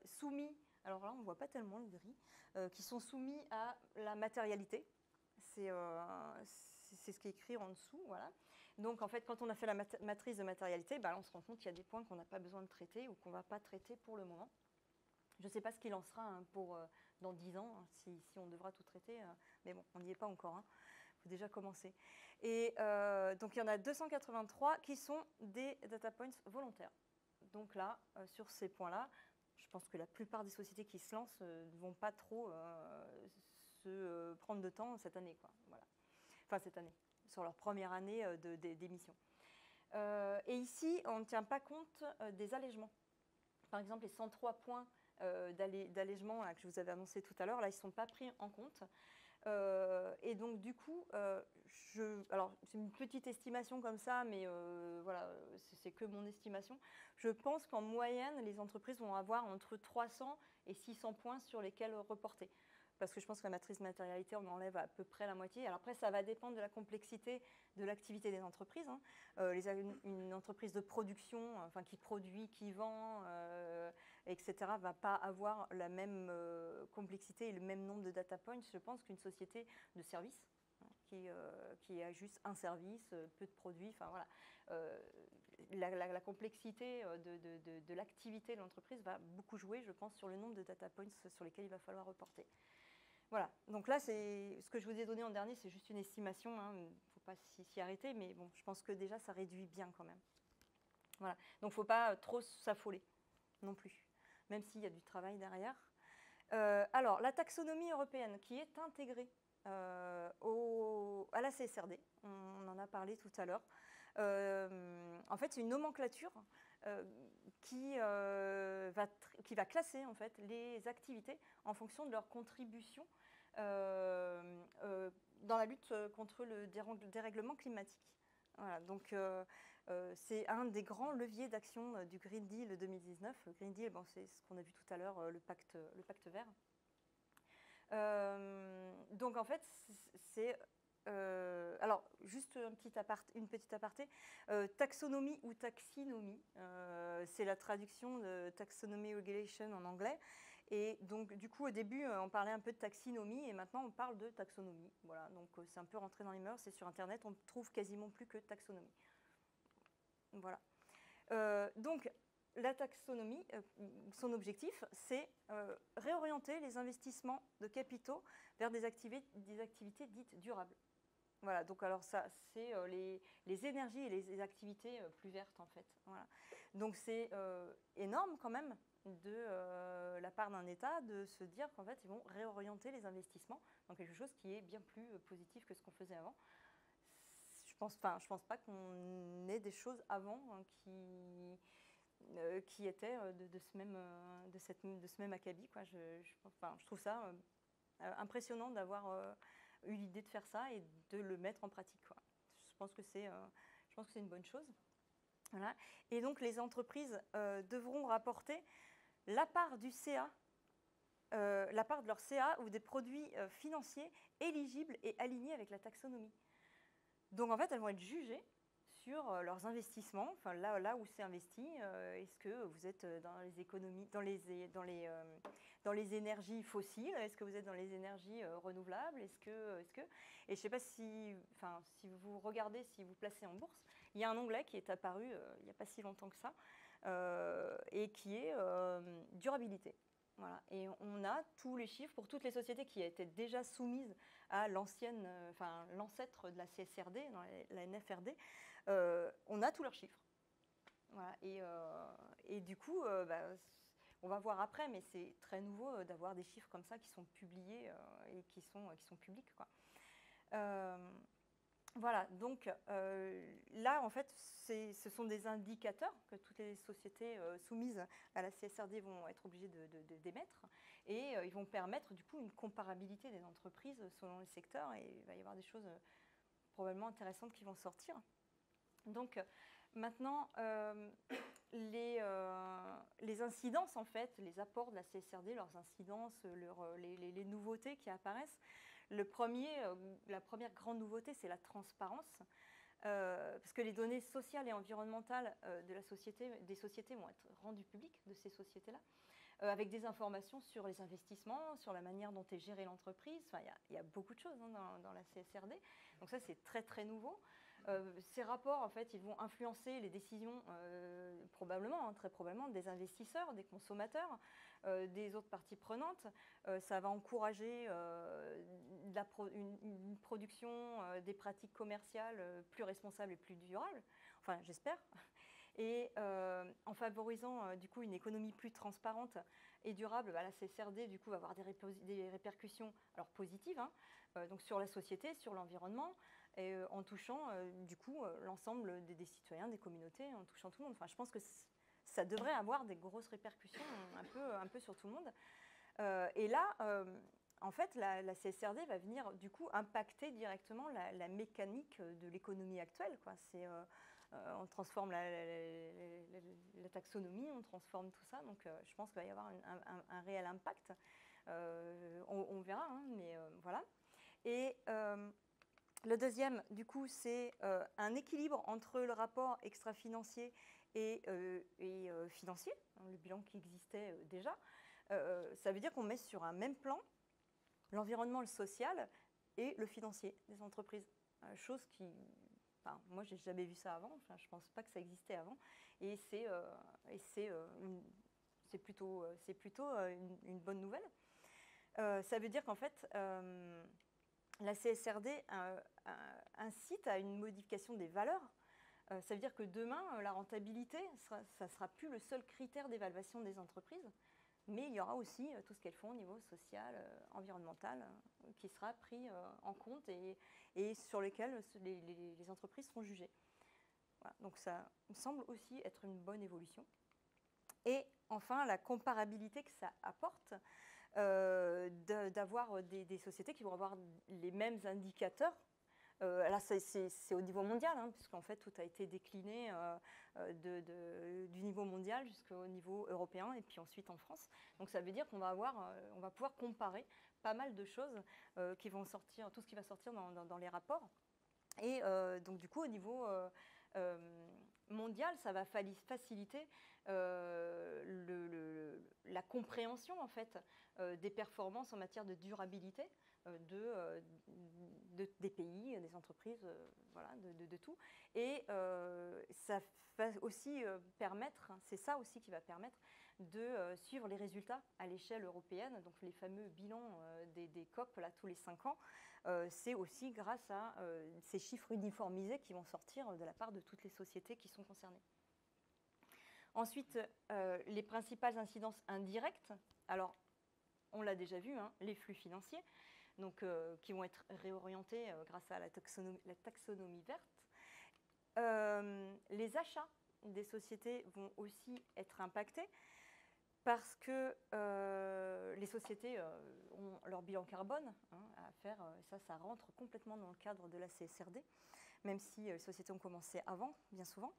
A: soumis, alors là on ne voit pas tellement le gris, qui sont soumis à la matérialité. C'est ce qui est écrit en dessous, voilà. Donc en fait, quand on a fait la matrice de matérialité, bah, on se rend compte qu'il y a des points qu'on n'a pas besoin de traiter ou qu'on ne va pas traiter pour le moment. Je ne sais pas ce qu'il en sera hein, pour dans 10 ans, hein, si on devra tout traiter, mais bon, on n'y est pas encore. Hein. Faut déjà commencer. Et donc il y en a 283 qui sont des data points volontaires. Donc là, sur ces points-là, je pense que la plupart des sociétés qui se lancent ne vont pas trop se prendre de temps cette année, quoi. Voilà. Enfin cette année, sur leur première année d'émission. Et ici, on ne tient pas compte des allègements. Par exemple, les 103 points d'allègement que je vous avais annoncé tout à l'heure, là, ils ne sont pas pris en compte. Et donc, du coup, alors, c'est une petite estimation comme ça, mais voilà, c'est que mon estimation. Je pense qu'en moyenne, les entreprises vont avoir entre 300 et 600 points sur lesquels reporter. Parce que je pense que la matrice de matérialité, on enlève à peu près la moitié. Alors après, ça va dépendre de la complexité de l'activité des entreprises. Hein. Une entreprise de production, enfin, qui produit, qui vend, etc., ne va pas avoir la même complexité et le même nombre de data points, je pense, qu'une société de service qui a juste un service, peu de produits. Enfin, voilà. La complexité de l'activité de l'entreprise va beaucoup jouer, je pense, sur le nombre de data points sur lesquels il va falloir reporter. Voilà, donc là, ce que je vous ai donné en dernier, c'est juste une estimation, hein. Il ne faut pas s'y arrêter, mais bon, je pense que déjà, ça réduit bien quand même. Voilà, donc il ne faut pas trop s'affoler non plus, même s'il y a du travail derrière. Alors, la taxonomie européenne qui est intégrée à la CSRD, on en a parlé tout à l'heure. En fait, c'est une nomenclature qui va classer en fait, les activités en fonction de leur contribution dans la lutte contre le dérèglement climatique. Voilà, donc c'est un des grands leviers d'action du Green Deal 2019. Le Green Deal, bon, c'est ce qu'on a vu tout à l'heure, le pacte vert. Donc en fait, c'est... alors, juste une petite aparté. Taxonomie ou taxinomie, c'est la traduction de Taxonomy Regulation en anglais. Et donc, du coup, au début, on parlait un peu de taxinomie et maintenant, on parle de taxonomie. Voilà, donc c'est un peu rentré dans les mœurs. C'est sur Internet, on ne trouve quasiment plus que taxonomie. Voilà. Donc, la taxonomie, son objectif, c'est réorienter les investissements de capitaux vers des activités dites durables. Voilà, donc alors ça, c'est les énergies et les activités plus vertes, en fait. Voilà. Donc c'est énorme quand même de la part d'un État de se dire qu'en fait, ils vont réorienter les investissements dans quelque chose qui est bien plus positif que ce qu'on faisait avant. Je pense pas qu'on ait des choses avant hein, qui étaient de ce même acabit. Quoi. Je trouve ça impressionnant d'avoir eu l'idée de faire ça et de le mettre en pratique. Quoi. Je pense que c'est une bonne chose. Voilà. Et donc, les entreprises devront rapporter la part du CA, la part de leur CA ou des produits financiers éligibles et alignés avec la taxonomie. Donc, en fait, elles vont être jugées sur leurs investissements, enfin là où c'est investi. Est-ce que vous êtes dans les économies, dans les énergies fossiles? Est-ce que vous êtes dans les énergies renouvelables? Et je ne sais pas si vous regardez, si vous placez en bourse, il y a un onglet qui est apparu il n'y a pas si longtemps que ça et qui est durabilité. Voilà. Et on a tous les chiffres pour toutes les sociétés qui étaient déjà soumises à l'ancêtre de la CSRD, la NFRD. On a tous leurs chiffres. Voilà. Et du coup, on va voir après, mais c'est très nouveau d'avoir des chiffres comme ça qui sont publiés et qui sont publics. Quoi. Voilà, donc là, en fait, ce sont des indicateurs que toutes les sociétés soumises à la CSRD vont être obligées d'émettre et ils vont permettre du coup une comparabilité des entreprises selon les secteurs et il va y avoir des choses probablement intéressantes qui vont sortir. Donc maintenant, les incidences, en fait, les apports de la CSRD, leurs incidences, les nouveautés qui apparaissent. La première grande nouveauté, c'est la transparence. parce que les données sociales et environnementales des sociétés vont être rendues publiques de ces sociétés-là, avec des informations sur les investissements, sur la manière dont est gérée l'entreprise. Enfin, il y a beaucoup de choses hein, dans la CSRD. Donc ça, c'est très, très nouveau. Ces rapports, en fait, ils vont influencer les décisions, probablement, hein, très probablement, des investisseurs, des consommateurs, des autres parties prenantes. Ça va encourager une production, des pratiques commerciales plus responsables et plus durables. Enfin, j'espère. Et en favorisant du coup une économie plus transparente et durable, bah, la CSRD du coup va avoir des répercussions alors positives hein, donc sur la société, sur l'environnement, et en touchant du coup l'ensemble des citoyens, des communautés, en touchant tout le monde. Enfin, je pense que ça devrait avoir des grosses répercussions un peu sur tout le monde. Et là, en fait, la CSRD va venir du coup impacter directement la mécanique de l'économie actuelle, quoi. C'est on transforme la taxonomie, on transforme tout ça. Donc, je pense qu'il va y avoir un réel impact. On verra, hein, mais voilà. Et le deuxième, du coup, c'est un équilibre entre le rapport extra-financier et financier, hein, le bilan qui existait déjà. Ça veut dire qu'on met sur un même plan l'environnement, le social et le financier des entreprises. Chose qui... Enfin, moi, je n'ai jamais vu ça avant. Enfin, je ne pense pas que ça existait avant. Et c'est plutôt une bonne nouvelle. Ça veut dire qu'en fait, la CSRD incite à une modification des valeurs. Ça veut dire que demain, la rentabilité, ça ne sera plus le seul critère d'évaluation des entreprises. Mais il y aura aussi tout ce qu'elles font au niveau social, environnemental, qui sera pris en compte et sur lesquels les entreprises seront jugées. Voilà, donc ça me semble aussi être une bonne évolution. Et enfin, la comparabilité que ça apporte, d'avoir des sociétés qui vont avoir les mêmes indicateurs. Là, c'est au niveau mondial, hein, puisqu'en fait, tout a été décliné du niveau mondial jusqu'au niveau européen et puis ensuite en France. Donc, ça veut dire qu'on va on va pouvoir comparer pas mal de choses qui vont sortir, tout ce qui va sortir dans les rapports. Et donc, du coup, au niveau mondial, ça va faciliter la compréhension, en fait, des performances en matière de durabilité des pays, des entreprises, voilà, de tout. Et ça va aussi permettre, c'est ça aussi qui va permettre de suivre les résultats à l'échelle européenne, donc les fameux bilans des COP là, tous les 5 ans. C'est aussi grâce à ces chiffres uniformisés qui vont sortir de la part de toutes les sociétés qui sont concernées. Ensuite, les principales incidences indirectes. Alors, on l'a déjà vu, hein, les flux financiers, donc, qui vont être réorientés grâce à la taxonomie verte. Les achats des sociétés vont aussi être impactés parce que les sociétés ont leur bilan carbone hein, à faire. Ça rentre complètement dans le cadre de la CSRD, même si les sociétés ont commencé avant, bien souvent.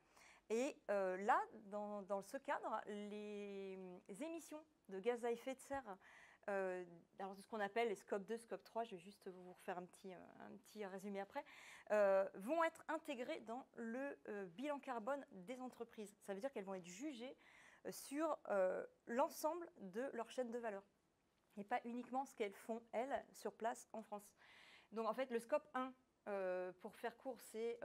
A: Et là, dans ce cadre, les émissions de gaz à effet de serre, alors ce qu'on appelle les scope 2, scope 3, je vais juste vous refaire un petit résumé après, vont être intégrées dans le bilan carbone des entreprises. Ça veut dire qu'elles vont être jugées sur l'ensemble de leur chaîne de valeur et pas uniquement ce qu'elles font, elles, sur place en France. Donc en fait, le scope 1, pour faire court, c'est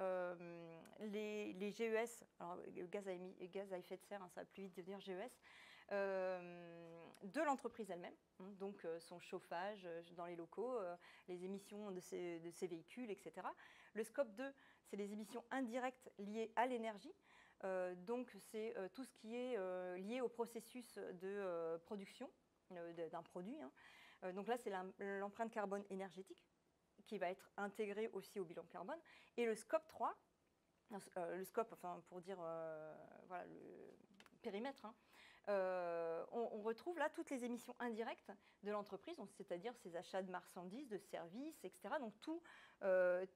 A: les GES, alors gaz à effet de serre, hein, ça va plus vite devenir GES, de l'entreprise elle-même, hein, donc son chauffage dans les locaux, les émissions de ses véhicules, etc. Le scope 2, c'est les émissions indirectes liées à l'énergie, donc c'est tout ce qui est lié au processus de production d'un produit. Hein. Donc là, c'est l'empreinte carbone énergétique qui va être intégrée aussi au bilan carbone. Et le scope 3, le scope, enfin pour dire voilà, le périmètre, hein, on retrouve là toutes les émissions indirectes de l'entreprise, c'est-à-dire ses achats de marchandises, de services, etc. Donc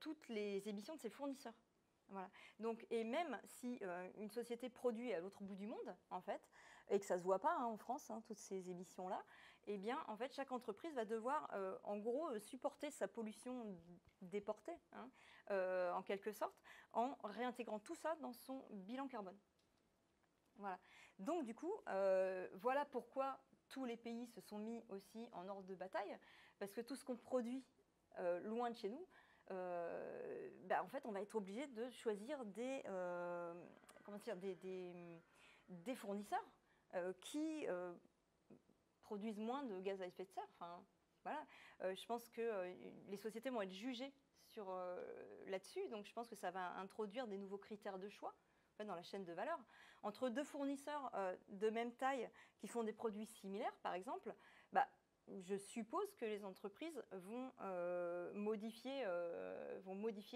A: toutes les émissions de ses fournisseurs. Voilà. Donc, et même si une société produit à l'autre bout du monde, en fait, et que ça ne se voit pas en France, toutes ces émissions-là, eh bien, en fait, chaque entreprise va devoir, en gros, supporter sa pollution déportée, en quelque sorte, en réintégrant tout ça dans son bilan carbone. Voilà. Donc, du coup, voilà pourquoi tous les pays se sont mis aussi en ordre de bataille, parce que tout ce qu'on produit loin de chez nous, en fait, on va être obligé de choisir des fournisseurs qui produisent moins de gaz à effet de serre. Enfin, voilà. Je pense que les sociétés vont être jugées là-dessus, donc je pense que ça va introduire des nouveaux critères de choix dans la chaîne de valeur. Entre deux fournisseurs de même taille qui font des produits similaires, par exemple, je suppose que les entreprises vont modifier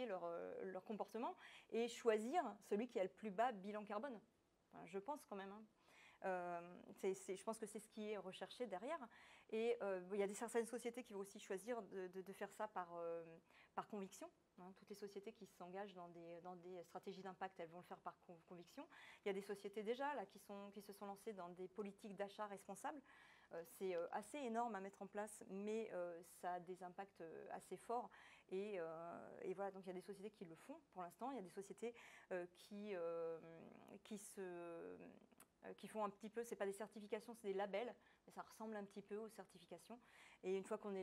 A: leur comportement et choisir celui qui a le plus bas bilan carbone. Enfin, je pense quand même. Je pense que c'est ce qui est recherché derrière. Et il y a certaines sociétés qui vont aussi choisir de faire ça par conviction. Toutes les sociétés qui s'engagent dans des stratégies d'impact, elles vont le faire par conviction. Il y a des sociétés déjà là, qui se sont lancées dans des politiques d'achat responsables. C'est assez énorme à mettre en place, mais ça a des impacts assez forts. Et voilà, donc il y a des sociétés qui le font pour l'instant. Il y a des sociétés qui font un petit peu, c'est pas des certifications, c'est des labels, mais ça ressemble un petit peu aux certifications. Et une fois quand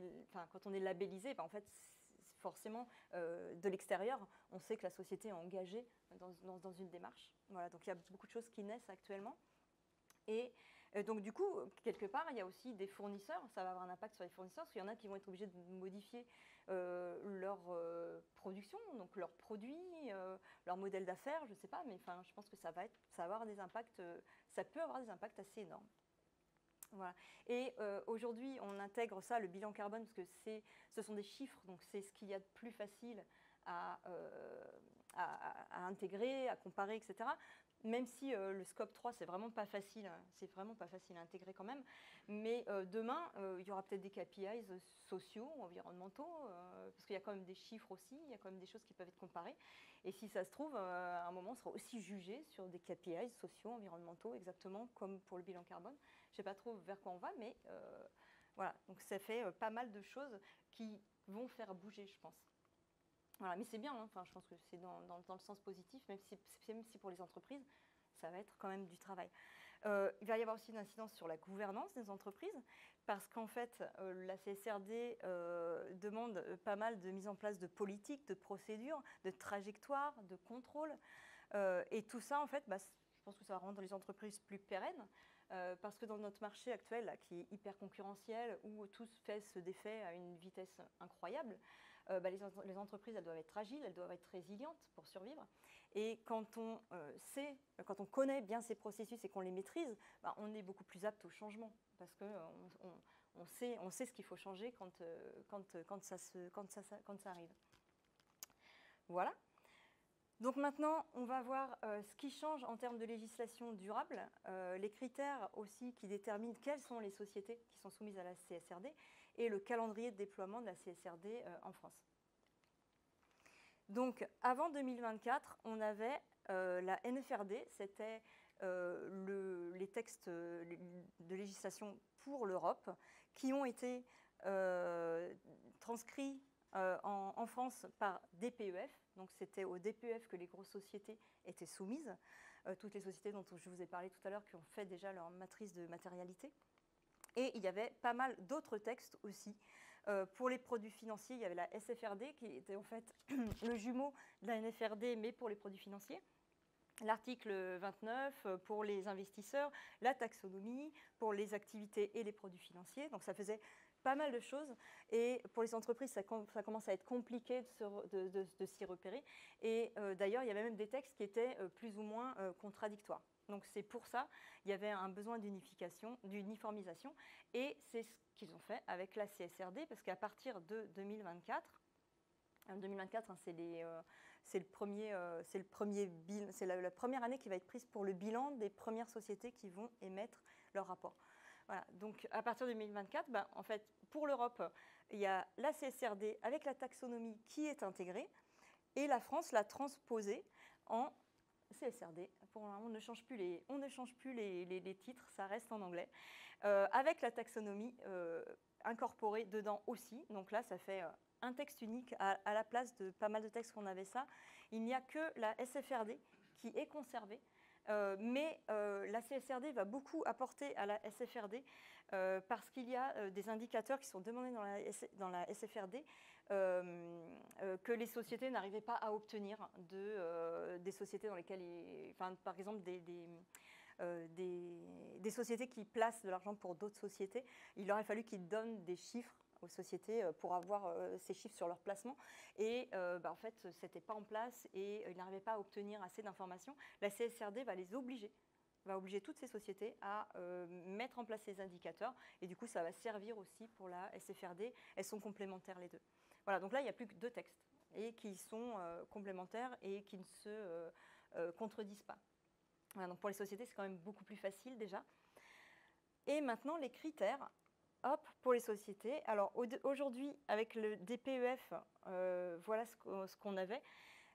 A: on est labellisé, en fait, forcément, de l'extérieur, on sait que la société est engagée dans une démarche. Voilà, donc il y a beaucoup de choses qui naissent actuellement. Et donc du coup, quelque part, il y a aussi des fournisseurs, ça va avoir un impact sur les fournisseurs, parce qu'il y en a qui vont être obligés de modifier leur production, donc leurs produits, leur modèle d'affaires, je ne sais pas, mais je pense que ça va avoir des impacts, ça peut avoir des impacts assez énormes. Voilà. Et aujourd'hui, on intègre ça, le bilan carbone, parce que ce sont des chiffres, donc c'est ce qu'il y a de plus facile à intégrer, à comparer, etc. Même si le scope 3, c'est vraiment pas facile à intégrer quand même. Mais demain, il y aura peut-être des KPIs sociaux, environnementaux, parce qu'il y a quand même des chiffres aussi, il y a quand même des choses qui peuvent être comparées. Et si ça se trouve, à un moment, on sera aussi jugé sur des KPIs sociaux, environnementaux, exactement comme pour le bilan carbone. Je ne sais pas trop vers quoi on va, mais voilà. Donc ça fait pas mal de choses qui vont faire bouger, je pense. Voilà, mais c'est bien, je pense que c'est dans le sens positif, même si pour les entreprises, ça va être quand même du travail. Il va y avoir aussi une incidence sur la gouvernance des entreprises, parce qu'en fait, la CSRD demande pas mal de mise en place de politiques, de procédures, de trajectoires, de contrôles. Et tout ça, en fait, je pense que ça va rendre les entreprises plus pérennes, parce que dans notre marché actuel, là, qui est hyper concurrentiel, où tout se défait à une vitesse incroyable, les entreprises, elles doivent être agiles, elles doivent être résilientes pour survivre. Et quand on connaît bien ces processus et qu'on les maîtrise, on est beaucoup plus apte au changement, parce qu'on sait ce qu'il faut changer quand ça arrive. Voilà. Donc maintenant, on va voir ce qui change en termes de législation durable, les critères aussi qui déterminent quelles sont les sociétés qui sont soumises à la CSRD et le calendrier de déploiement de la CSRD en France. Donc avant 2024, on avait la NFRD, c'était les textes de législation pour l'Europe qui ont été transcrits en France par DPEF. Donc c'était au DPEF que les grosses sociétés étaient soumises, toutes les sociétés dont je vous ai parlé tout à l'heure qui ont fait déjà leur matrice de matérialité. Et il y avait pas mal d'autres textes aussi. Pour les produits financiers, il y avait la SFRD qui était en fait le jumeau de la NFRD, mais pour les produits financiers. L'article 29 pour les investisseurs, la taxonomie pour les activités et les produits financiers. Donc ça faisait pas mal de choses. Et pour les entreprises, ça commence à être compliqué de s'y repérer. Et d'ailleurs, il y avait même des textes qui étaient plus ou moins contradictoires. Donc c'est pour ça qu'il y avait un besoin d'uniformisation. Et c'est ce qu'ils ont fait avec la CSRD, parce qu'à partir de 2024, c'est la première année qui va être prise pour le bilan des premières sociétés qui vont émettre leur rapport. Voilà. Donc à partir de 2024, en fait, pour l'Europe, il y a la CSRD avec la taxonomie qui est intégrée. et la France l'a transposé en CSRD. Pour on ne change plus les titres, ça reste en anglais, avec la taxonomie incorporée dedans aussi. Donc là, ça fait un texte unique à la place de pas mal de textes qu'on avait ça. Il n'y a que la SFRD qui est conservée, mais la CSRD va beaucoup apporter à la SFRD parce qu'il y a des indicateurs qui sont demandés dans la SFRD que les sociétés n'arrivaient pas à obtenir des sociétés dans lesquelles, par exemple, des sociétés qui placent de l'argent pour d'autres sociétés. Il aurait fallu qu'ils donnent des chiffres aux sociétés pour avoir ces chiffres sur leur placement. Et en fait, ce n'était pas en place et ils n'arrivaient pas à obtenir assez d'informations. La CSRD va obliger toutes ces sociétés à mettre en place ces indicateurs. Et du coup, ça va servir aussi pour la SFRD. Elles sont complémentaires les deux. Voilà, donc là, il n'y a plus que 2 textes et qui sont complémentaires et qui ne se contredisent pas. Voilà, donc pour les sociétés, c'est quand même beaucoup plus facile déjà. Et maintenant, les critères. Hop, pour les sociétés. Alors aujourd'hui, avec le DPEF, voilà ce qu'on avait.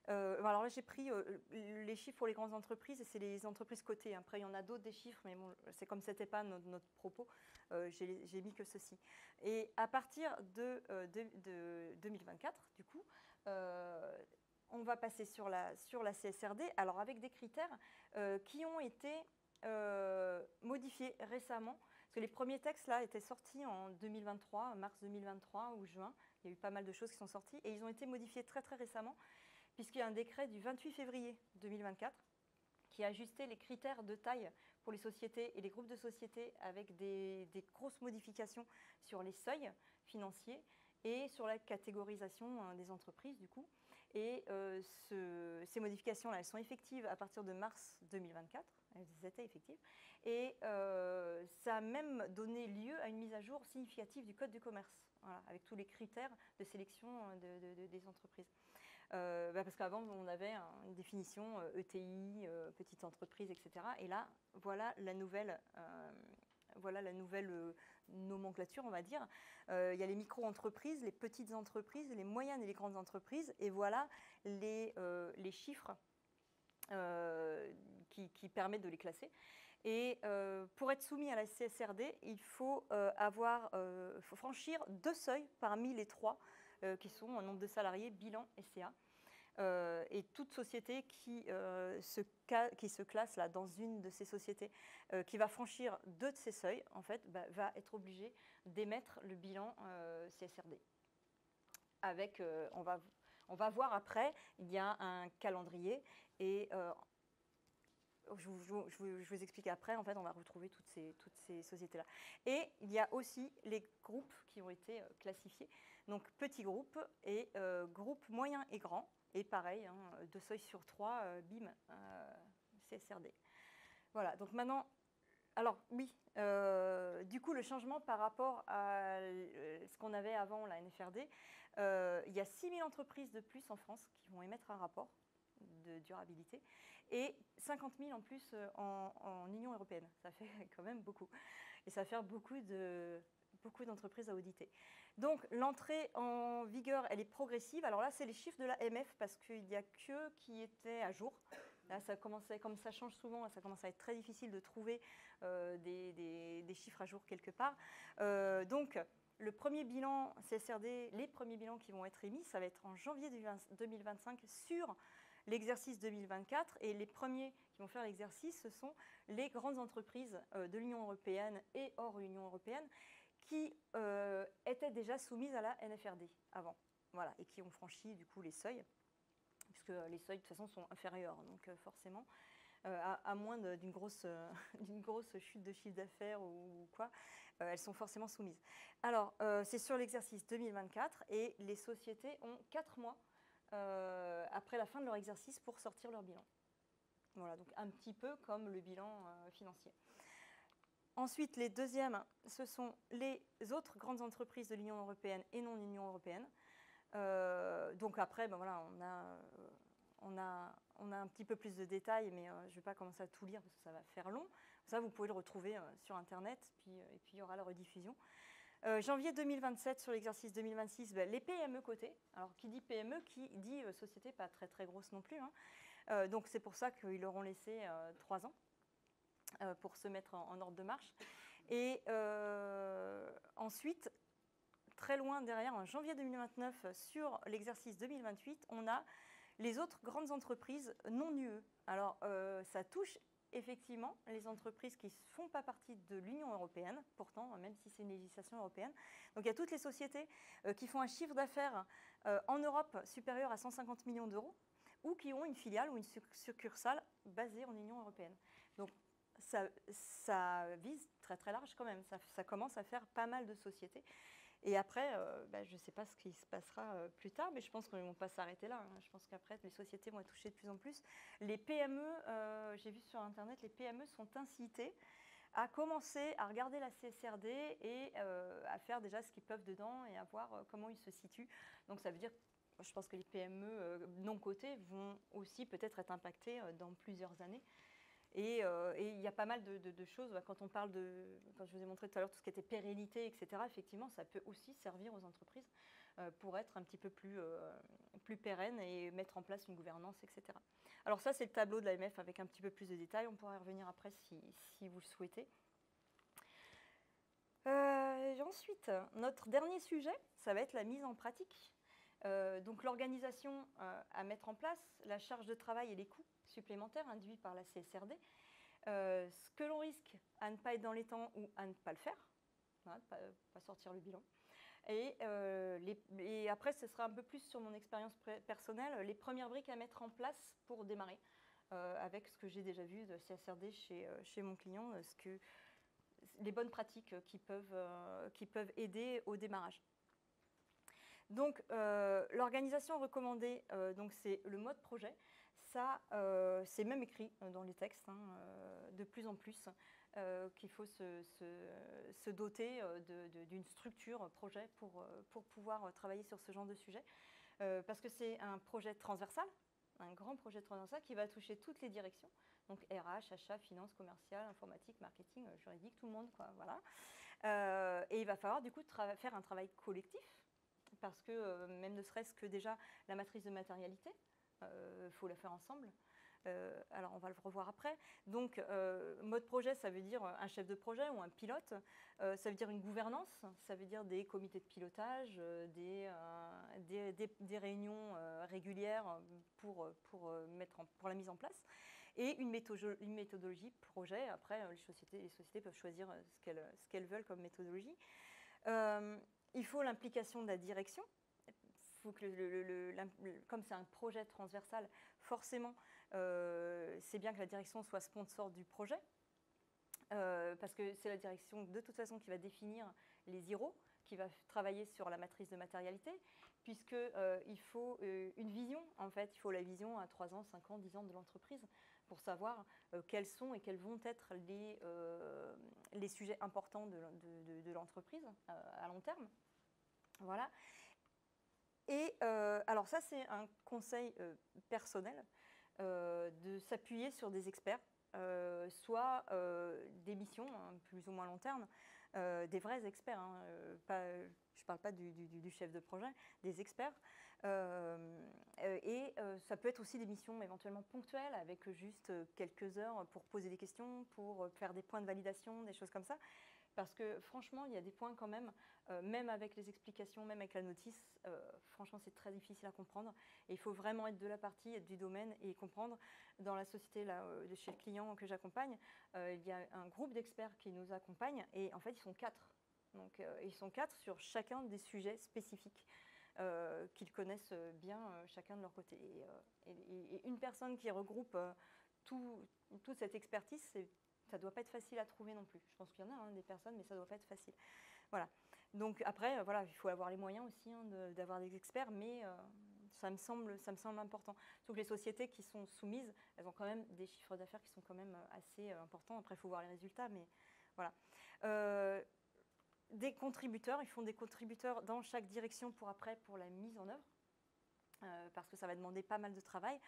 A: Alors là, j'ai pris les chiffres pour les grandes entreprises et c'est les entreprises cotées. Après, il y en a d'autres des chiffres, mais bon, c'est comme ce n'était pas notre propos, j'ai mis que ceci. Et à partir de 2024, du coup, on va passer sur la CSRD, alors avec des critères qui ont été modifiés récemment. Parce que les premiers textes là étaient sortis en 2023, mars 2023 ou juin. Il y a eu pas mal de choses qui sont sorties et ils ont été modifiés très très récemment puisqu'il y a un décret du 28 février 2024 qui a ajusté les critères de taille pour les sociétés et les groupes de sociétés avec des grosses modifications sur les seuils financiers et sur la catégorisation des entreprises du coup. Et ces modifications-là, elles sont effectives à partir de mars 2024. Elles étaient effectives. Et ça a même donné lieu à une mise à jour significative du Code du commerce, voilà, avec tous les critères de sélection des entreprises. Parce qu'avant, on avait une définition ETI, petite entreprise, etc. Et là, voilà la nouvelle nomenclature, on va dire. Il y a les micro-entreprises, les petites entreprises, les moyennes et les grandes entreprises. Et voilà les chiffres qui permettent de les classer. Et pour être soumis à la CSRD, il faut franchir 2 seuils parmi les 3 qui sont un nombre de salariés, bilan et CA. Et toute société qui se classe là, dans une de ces sociétés qui va franchir 2 de ces seuils, en fait, va être obligée d'émettre le bilan CSRD. Avec, on va voir après, il y a un calendrier et je vous explique après, en fait, on va retrouver toutes ces sociétés-là. Et il y a aussi les groupes qui ont été classifiés. Donc, petits groupes et groupes moyens et grands. Et pareil, 2 seuils sur 3, BIM, CSRD. Voilà, donc maintenant, alors oui, du coup, le changement par rapport à ce qu'on avait avant, la NFRD, il y a 6 000 entreprises de plus en France qui vont émettre un rapport de durabilité et 50 000 en plus en Union européenne. Ça fait quand même beaucoup. Et ça va faire beaucoup d'entreprises à auditer. Donc l'entrée en vigueur, elle est progressive. Alors là, c'est les chiffres de la MF parce qu'il n'y a que qui étaient à jour. Là, ça commençait, comme ça change souvent, ça commence à être très difficile de trouver des chiffres à jour quelque part. Donc, le premier bilan CSRD, les premiers bilans qui vont être émis, ça va être en janvier 2025 sur l'exercice 2024. Et les premiers qui vont faire l'exercice, ce sont les grandes entreprises de l'Union européenne et hors Union européenne qui étaient déjà soumises à la NFRD avant, voilà, et qui ont franchi du coup les seuils, puisque les seuils de toute façon sont inférieurs, donc forcément, à moins d'une grosse chute de chiffre d'affaires ou quoi, elles sont forcément soumises. Alors, c'est sur l'exercice 2024 et les sociétés ont 4 mois après la fin de leur exercice pour sortir leur bilan. Voilà, donc un petit peu comme le bilan financier. Ensuite, les deuxièmes, ce sont les autres grandes entreprises de l'Union européenne et non l'Union européenne. Donc après, voilà, on a un petit peu plus de détails, mais je ne vais pas commencer à tout lire parce que ça va faire long. Ça, vous pouvez le retrouver sur Internet, et puis il y aura la rediffusion. Janvier 2027 sur l'exercice 2026, ben, les PME cotées. Alors qui dit PME, qui dit société pas très très grosse non plus, hein. Donc c'est pour ça qu'ils leur ont laissé 3 ans pour se mettre en ordre de marche. Et ensuite, très loin derrière, en janvier 2029, sur l'exercice 2028, on a les autres grandes entreprises non UE. Alors ça touche effectivement les entreprises qui ne font pas partie de l'Union européenne, pourtant, même si c'est une législation européenne. Donc il y a toutes les sociétés qui font un chiffre d'affaires en Europe supérieur à 150 millions d'euros ou qui ont une filiale ou une succursale basée en Union européenne. Donc ça vise très très large quand même, ça commence à faire pas mal de sociétés. Et après, je ne sais pas ce qui se passera plus tard, mais je pense qu'ils ne vont pas s'arrêter là, hein. Je pense qu'après, les sociétés vont être touchées de plus en plus. Les PME, j'ai vu sur Internet, les PME sont incitées à commencer à regarder la CSRD et à faire déjà ce qu'ils peuvent dedans et à voir comment ils se situent. Donc ça veut dire, je pense que les PME non cotées vont aussi peut-être être impactées dans plusieurs années. Et il y a pas mal de choses, quand on parle quand je vous ai montré tout à l'heure tout ce qui était pérennité, etc., effectivement, ça peut aussi servir aux entreprises pour être un petit peu plus pérenne et mettre en place une gouvernance, etc. Alors ça, c'est le tableau de l'AMF avec un petit peu plus de détails. On pourra y revenir après si vous le souhaitez. Ensuite, notre dernier sujet, ça va être la mise en pratique. Donc l'organisation à mettre en place, la charge de travail et les coûts supplémentaires induits par la CSRD, ce que l'on risque à ne pas être dans les temps ou à ne pas le faire, hein, pas sortir le bilan. Et après, ce sera un peu plus sur mon expérience personnelle, les premières briques à mettre en place pour démarrer, avec ce que j'ai déjà vu de CSRD chez mon client, les bonnes pratiques qui peuvent aider au démarrage. Donc, l'organisation recommandée, c'est le mode projet. Ça, c'est même écrit dans les textes, hein, de plus en plus, qu'il faut se doter d'une structure projet pour pouvoir travailler sur ce genre de sujet. Parce que c'est un projet transversal, un grand projet transversal qui va toucher toutes les directions. Donc RH, achat, finance, commercial, informatique, marketing, juridique, tout le monde, quoi, voilà. Et il va falloir du coup faire un travail collectif. Parce que même ne serait-ce que déjà la matrice de matérialité, faut la faire ensemble. Alors on va le revoir après. Donc mode projet, ça veut dire un chef de projet ou un pilote. Ça veut dire une gouvernance, ça veut dire des comités de pilotage, des réunions régulières pour la mise en place. Et une méthodologie projet. Après, les sociétés peuvent choisir ce qu'elles veulent comme méthodologie. Il faut l'implication de la direction. Il faut que comme c'est un projet transversal, forcément, c'est bien que la direction soit sponsor du projet, parce que c'est la direction de toute façon qui va définir les IRO, qui va travailler sur la matrice de matérialité, puisqu'il faut une vision, en fait, il faut la vision à 3 ans, 5 ans, 10 ans de l'entreprise pour savoir quels sont et quels vont être les sujets importants de l'entreprise à long terme. Voilà. Et alors ça, c'est un conseil personnel, de s'appuyer sur des experts, soit des missions plus ou moins long terme, des vrais experts, hein, je ne parle pas du chef de projet, des experts. Et ça peut être aussi des missions éventuellement ponctuelles avec juste quelques heures pour poser des questions, pour faire des points de validation, des choses comme ça. Parce que franchement, il y a des points quand même, même avec les explications, même avec la notice, franchement, c'est très difficile à comprendre. Et il faut vraiment être de la partie, être du domaine et comprendre. Dans la société, là, chez le client que j'accompagne, il y a un groupe d'experts qui nous accompagne et en fait, ils sont 4. Donc, ils sont 4 sur chacun des sujets spécifiques qu'ils connaissent bien chacun de leur côté. Et une personne qui regroupe toute cette expertise, ça ne doit pas être facile à trouver non plus. Je pense qu'il y en a des personnes, mais ça ne doit pas être facile. Voilà. Donc après, voilà, il faut avoir les moyens aussi d'avoir des experts, mais ça me semble important. Surtout que les sociétés qui sont soumises, elles ont quand même des chiffres d'affaires qui sont quand même assez importants. Après, il faut voir les résultats, mais voilà. Des contributeurs, ils font des contributeurs dans chaque direction pour la mise en œuvre, parce que ça va demander pas mal de travail.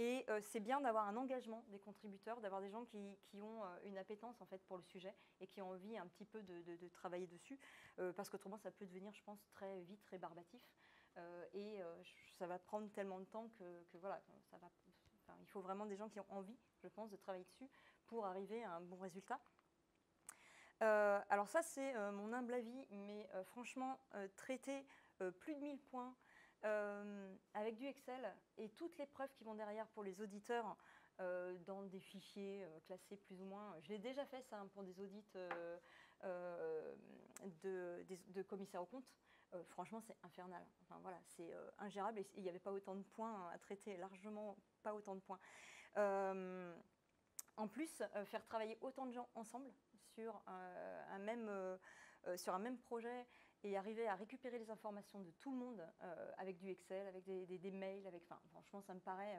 A: Et c'est bien d'avoir un engagement des contributeurs, d'avoir des gens qui ont une appétence en fait pour le sujet et qui ont envie un petit peu de travailler dessus, parce qu'autrement ça peut devenir, je pense, très vite rébarbatif. Ça va prendre tellement de temps que voilà, il faut vraiment des gens qui ont envie, je pense, de travailler dessus pour arriver à un bon résultat. Alors ça, c'est mon humble avis, mais franchement, traiter plus de 1000 points avec du Excel et toutes les preuves qui vont derrière pour les auditeurs dans des fichiers classés plus ou moins. Je l'ai déjà fait ça hein, pour des audits de commissaires aux comptes. Franchement, c'est infernal. Enfin, voilà, c'est ingérable et il n'y avait pas autant de points à traiter, largement pas autant de points. En plus, faire travailler autant de gens ensemble sur un même projet et arriver à récupérer les informations de tout le monde avec du Excel, avec des mails, franchement, ça me paraît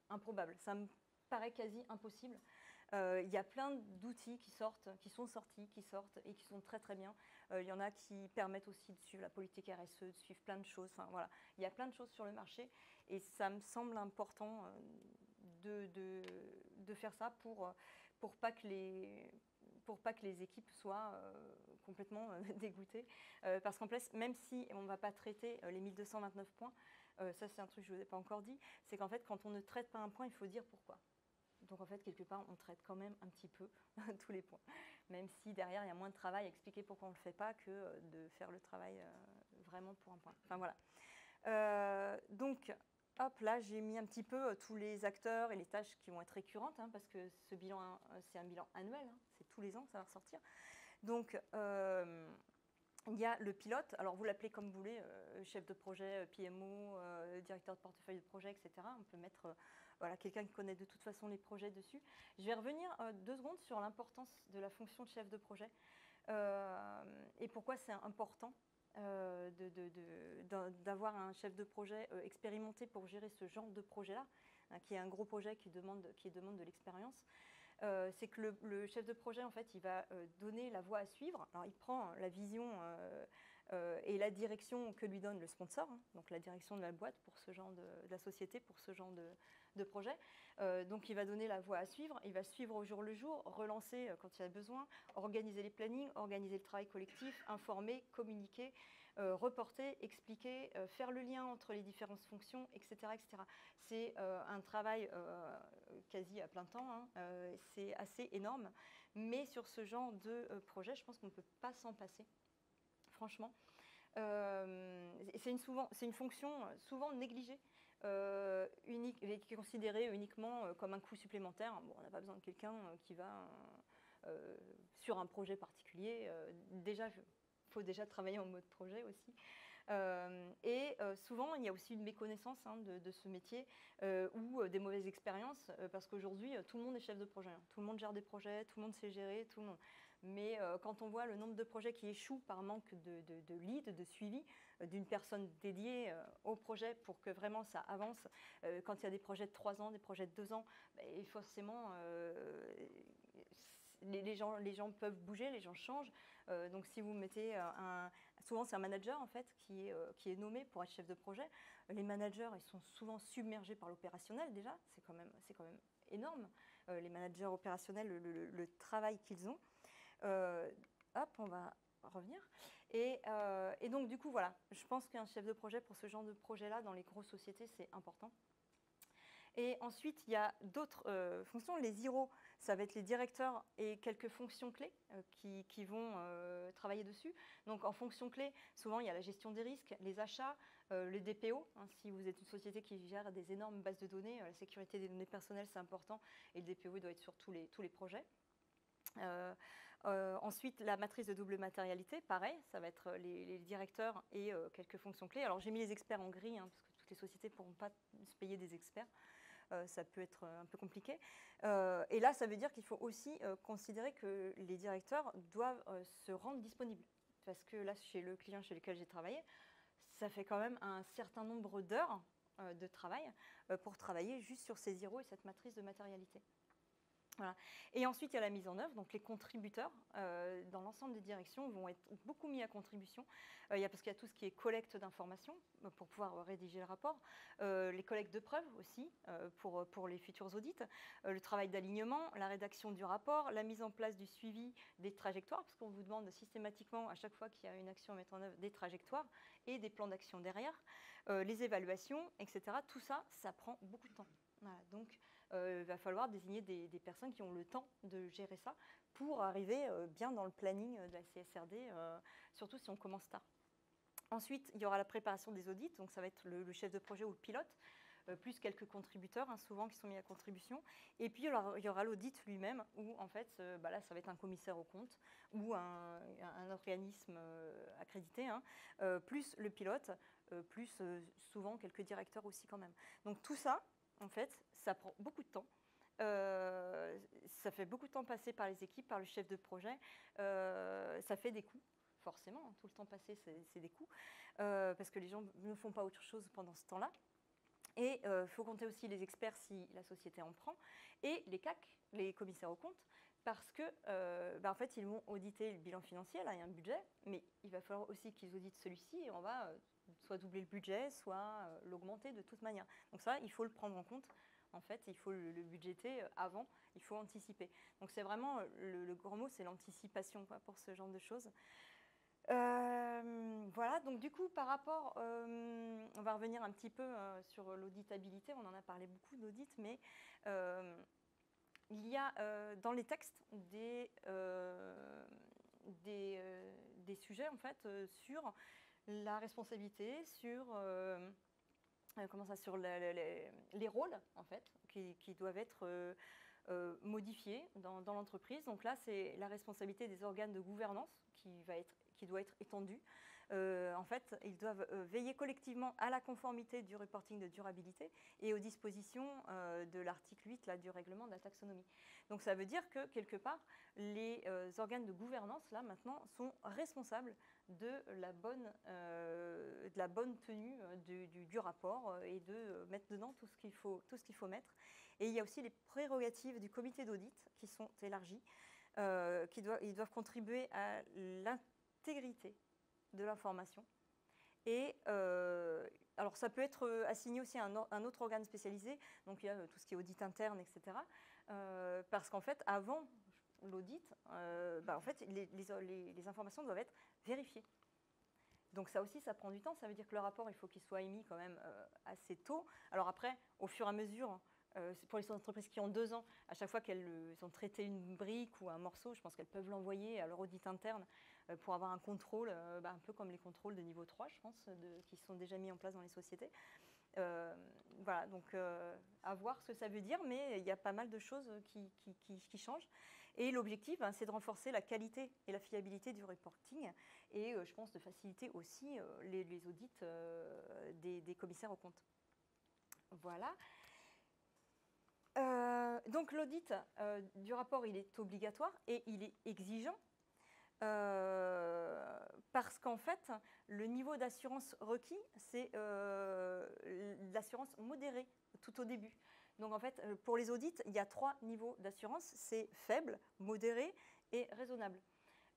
A: improbable. Ça me paraît quasi impossible. Il y a plein d'outils qui sortent et qui sont très très bien. Il y en a qui permettent aussi de suivre la politique RSE, de suivre plein de choses. Enfin, voilà. Il y a plein de choses sur le marché et ça me semble important de faire ça pour pas que les équipes soient complètement dégoûtées. Parce qu'en plus, même si on ne va pas traiter les 1229 points, ça c'est un truc que je ne vous ai pas encore dit, c'est qu'en fait, quand on ne traite pas un point, il faut dire pourquoi. Donc en fait, quelque part, on traite quand même un petit peu tous les points. Même si derrière, il y a moins de travail à expliquer pourquoi on ne le fait pas que de faire le travail vraiment pour un point. Enfin voilà. Donc, hop, là, j'ai mis un petit peu tous les acteurs et les tâches qui vont être récurrentes, hein, parce que ce bilan, c'est un bilan annuel, hein, c'est tous les ans que ça va ressortir. Donc, il y a le pilote, alors vous l'appelez comme vous voulez, chef de projet, PMO, directeur de portefeuille de projet, etc. On peut mettre voilà, quelqu'un qui connaît de toute façon les projets dessus. Je vais revenir 2 secondes sur l'importance de la fonction de chef de projet et pourquoi c'est important d'avoir un chef de projet expérimenté pour gérer ce genre de projet-là, hein, qui est un gros projet qui demande de l'expérience. C'est que le chef de projet, en fait, il va donner la voie à suivre. Alors, il prend la vision et la direction que lui donne le sponsor, hein, donc la direction de la boîte pour ce genre de la société, pour ce genre de projet. Donc, il va donner la voie à suivre. Il va suivre au jour le jour, relancer quand il y a besoin, organiser les plannings, organiser le travail collectif, informer, communiquer, reporter, expliquer, faire le lien entre les différentes fonctions, etc. etc. C'est un travail quasi à plein temps, hein, c'est assez énorme, mais sur ce genre de projet, je pense qu'on ne peut pas s'en passer, franchement. C'est une fonction souvent négligée, unique, et qui est considérée uniquement comme un coût supplémentaire. Bon, on n'a pas besoin de quelqu'un qui va sur un projet particulier. Déjà, il faut déjà travailler en mode projet aussi. Souvent, il y a aussi une méconnaissance hein, de ce métier ou des mauvaises expériences, parce qu'aujourd'hui, tout le monde est chef de projet. Hein. Tout le monde gère des projets, tout le monde sait gérer, tout le monde. Mais quand on voit le nombre de projets qui échouent par manque de lead, de suivi, d'une personne dédiée au projet pour que vraiment ça avance, quand il y a des projets de 3 ans, des projets de 2 ans, forcément, les gens peuvent bouger, les gens changent. Donc si vous mettez souvent c'est un manager en fait qui est nommé pour être chef de projet. Les managers ils sont souvent submergés par l'opérationnel déjà, c'est quand même énorme. Les managers opérationnels, le travail qu'ils ont. Hop, on va revenir. Et donc du coup voilà, je pense qu'un chef de projet pour ce genre de projet-là dans les grosses sociétés c'est important. Et ensuite, il y a d'autres fonctions. Les IRO, ça va être les directeurs et quelques fonctions clés qui vont travailler dessus. Donc, en fonction clés, souvent, il y a la gestion des risques, les achats, le DPO. Hein, si vous êtes une société qui gère des énormes bases de données, la sécurité des données personnelles, c'est important. Et le DPO, il doit être sur tous les projets. Ensuite, la matrice de double matérialité, pareil, ça va être les directeurs et quelques fonctions clés. Alors, j'ai mis les experts en gris, hein, parce que toutes les sociétés ne pourront pas se payer des experts. Ça peut être un peu compliqué. Et là, ça veut dire qu'il faut aussi considérer que les directeurs doivent se rendre disponibles. Parce que là, chez le client chez lequel j'ai travaillé, ça fait quand même un certain nombre d'heures de travail pour travailler juste sur ces IRO et cette matrice de matérialité. Voilà. Et ensuite, il y a la mise en œuvre. Donc, les contributeurs dans l'ensemble des directions vont être beaucoup mis à contribution. Parce qu'il y a tout ce qui est collecte d'informations pour pouvoir rédiger le rapport, les collectes de preuves aussi pour les futurs audits, le travail d'alignement, la rédaction du rapport, la mise en place du suivi des trajectoires, parce qu'on vous demande systématiquement, à chaque fois qu'il y a une action à mettre en œuvre, des trajectoires et des plans d'action derrière, les évaluations, etc. Tout ça, ça prend beaucoup de temps. Voilà. Donc, il va falloir désigner des personnes qui ont le temps de gérer ça pour arriver bien dans le planning de la CSRD, surtout si on commence tard. Ensuite, il y aura la préparation des audits, donc ça va être le chef de projet ou le pilote, plus quelques contributeurs, souvent qui sont mis à contribution. Et puis, il y aura l'audit lui-même, où en fait, là, ça va être un commissaire aux comptes ou un organisme accrédité, plus le pilote, plus souvent quelques directeurs aussi quand même. Donc tout ça, en fait, ça prend beaucoup de temps. Ça fait beaucoup de temps passé par les équipes, par le chef de projet. Ça fait des coûts, forcément. Tout le temps passé, c'est des coûts. Parce que les gens ne font pas autre chose pendant ce temps-là. Et il faut compter aussi les experts si la société en prend. Et les CAC, les commissaires aux comptes, parce que en fait, ils vont auditer le bilan financier. Là, il y a un budget, mais il va falloir aussi qu'ils auditent celui-ci. Et on va soit doubler le budget, soit l'augmenter de toute manière. Donc ça, il faut le prendre en compte. En fait, il faut le budgéter avant, il faut anticiper. Donc c'est vraiment, le grand mot, c'est l'anticipation pour ce genre de choses. Voilà, donc du coup, par rapport, on va revenir un petit peu sur l'auditabilité. On en a parlé beaucoup d'audit, mais il y a dans les textes des sujets en fait sur la responsabilité, sur sur les rôles en fait qui doivent être modifiés dans l'entreprise. Donc là, c'est la responsabilité des organes de gouvernance qui doit être étendue. En fait, ils doivent veiller collectivement à la conformité du reporting de durabilité et aux dispositions de l'article 8 là, du règlement de la taxonomie. Donc ça veut dire que, quelque part, les organes de gouvernance, là, maintenant, sont responsables de la bonne tenue du rapport et de mettre dedans tout ce qu'il faut mettre. Et il y a aussi les prérogatives du comité d'audit qui sont élargies. Ils doivent contribuer à l'intégrité de l'information. Et alors ça peut être assigné aussi à un autre organe spécialisé, donc il y a tout ce qui est audit interne, etc. Parce qu'en fait, avant l'audit, en fait, les informations doivent être vérifiées. Donc ça aussi, ça prend du temps. Ça veut dire que le rapport, il faut qu'il soit émis quand même assez tôt. Alors après, au fur et à mesure, pour les entreprises qui ont 2 ans, à chaque fois qu'elles ont traité une brique ou un morceau, je pense qu'elles peuvent l'envoyer à leur audit interne pour avoir un contrôle, un peu comme les contrôles de niveau 3, je pense, qui sont déjà mis en place dans les sociétés. Voilà, donc à voir ce que ça veut dire, mais il y a pas mal de choses qui changent. Et l'objectif, c'est de renforcer la qualité et la fiabilité du reporting et je pense de faciliter aussi les audits des commissaires aux comptes. Voilà. Donc l'audit du rapport, il est obligatoire et il est exigeant parce qu'en fait, le niveau d'assurance requis, c'est l'assurance modérée tout au début. Donc en fait, pour les audits, il y a 3 niveaux d'assurance, c'est faible, modéré et raisonnable.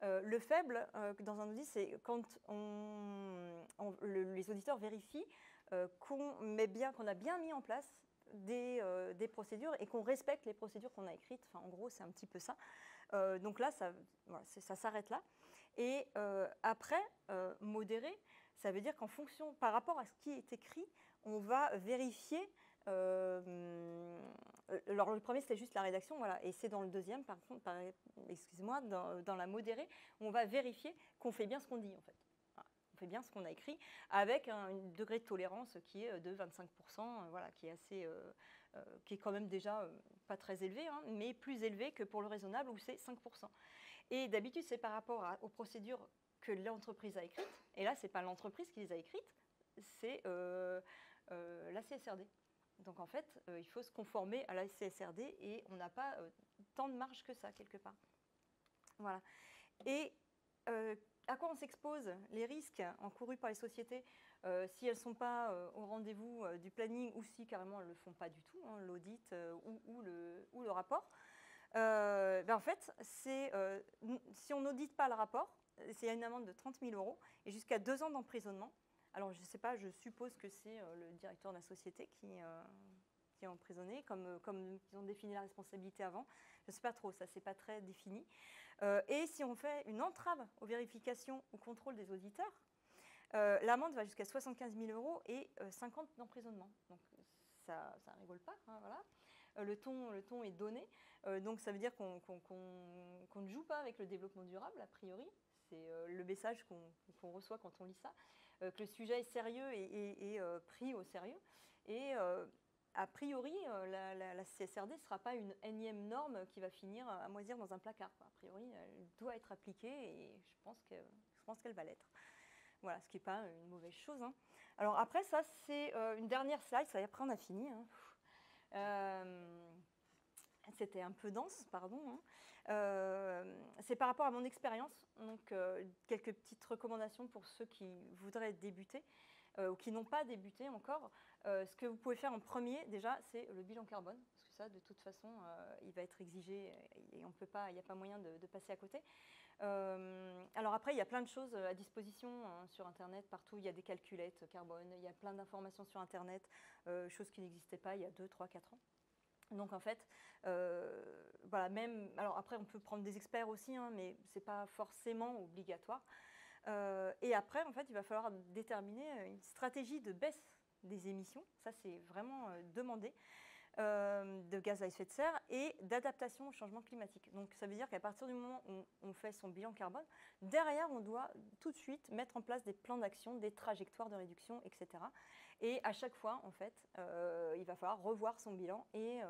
A: Le faible, dans un audit, c'est quand les auditeurs vérifient qu'on a bien mis en place des procédures et qu'on respecte les procédures qu'on a écrites. Enfin, en gros, c'est un petit peu ça. Donc là, ça s'arrête là. Et après, modéré, ça veut dire qu'en fonction, par rapport à ce qui est écrit, on va vérifier. Alors le premier, c'était juste la rédaction, voilà, et c'est dans le deuxième, par contre, excusez-moi, dans la modérée, on va vérifier qu'on fait bien ce qu'on dit, en fait. Voilà, on fait bien ce qu'on a écrit, avec un degré de tolérance qui est de 25%, voilà, qui est assez, qui est quand même déjà pas très élevé, mais plus élevé que pour le raisonnable, où c'est 5%. Et d'habitude, c'est par rapport aux procédures que l'entreprise a écrites, et là, c'est pas l'entreprise qui les a écrites, c'est la CSRD. Donc en fait, il faut se conformer à la CSRD et on n'a pas tant de marge que ça, quelque part. Voilà. Et à quoi on s'expose? Les risques encourus par les sociétés, si elles ne sont pas au rendez-vous du planning ou si carrément elles ne le font pas du tout, l'audit ou le rapport. En fait, si on n'audite pas le rapport, c'est une amende de 30 000 euros et jusqu'à 2 ans d'emprisonnement. Alors, je ne sais pas, je suppose que c'est le directeur de la société qui est emprisonné, comme ils ont défini la responsabilité avant. Je ne sais pas trop, ça, c'est pas très défini. Et si on fait une entrave aux vérifications ou contrôle des auditeurs, l'amende va jusqu'à 75 000 euros et 5 ans d'emprisonnement. Donc, ça ne rigole pas, hein, voilà. Le ton est donné. Donc, ça veut dire qu'on ne joue pas avec le développement durable, a priori. C'est le message qu'on reçoit quand on lit ça. Que le sujet est sérieux et pris au sérieux. Et a priori, la CSRD ne sera pas une énième norme qui va finir à moisir dans un placard. A priori, elle doit être appliquée et je pense qu'elle va l'être. Voilà, ce qui n'est pas une mauvaise chose, hein. Alors après, ça, c'est une dernière slide. Ça y est, après, on a fini, hein. C'était un peu dense, pardon, hein. C'est par rapport à mon expérience. Donc, quelques petites recommandations pour ceux qui voudraient débuter ou qui n'ont pas débuté encore. Ce que vous pouvez faire en premier, déjà, c'est le bilan carbone. Parce que ça, de toute façon, il va être exigé et on peut pas, il n'y a pas moyen de passer à côté. Alors après, il y a plein de choses à disposition hein, sur Internet, partout. Il y a des calculettes carbone, il y a plein d'informations sur Internet, choses qui n'existaient pas il y a 2, 3, 4 ans. Donc en fait, voilà, même, alors après on peut prendre des experts aussi, hein, mais ce n'est pas forcément obligatoire. Et après, en fait, il va falloir déterminer une stratégie de baisse des émissions, ça c'est vraiment demandé, de gaz à effet de serre et d'adaptation au changement climatique. Donc ça veut dire qu'à partir du moment où on fait son bilan carbone, derrière on doit tout de suite mettre en place des plans d'action, des trajectoires de réduction, etc. Et à chaque fois, en fait, il va falloir revoir son bilan et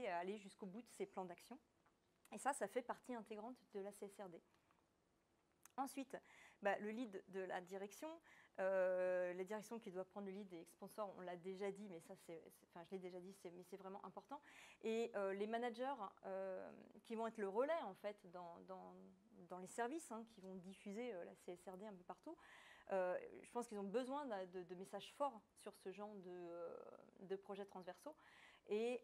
A: aller jusqu'au bout de ces plans d'action. Et ça fait partie intégrante de la CSRD. Ensuite, le lead de la direction. La direction qui doit prendre le lead des sponsors, on l'a déjà dit, mais ça, je l'ai déjà dit, mais c'est vraiment important. Et les managers qui vont être le relais, en fait, dans les services, hein, qui vont diffuser la CSRD un peu partout, je pense qu'ils ont besoin de messages forts sur ce genre de projets transversaux. Et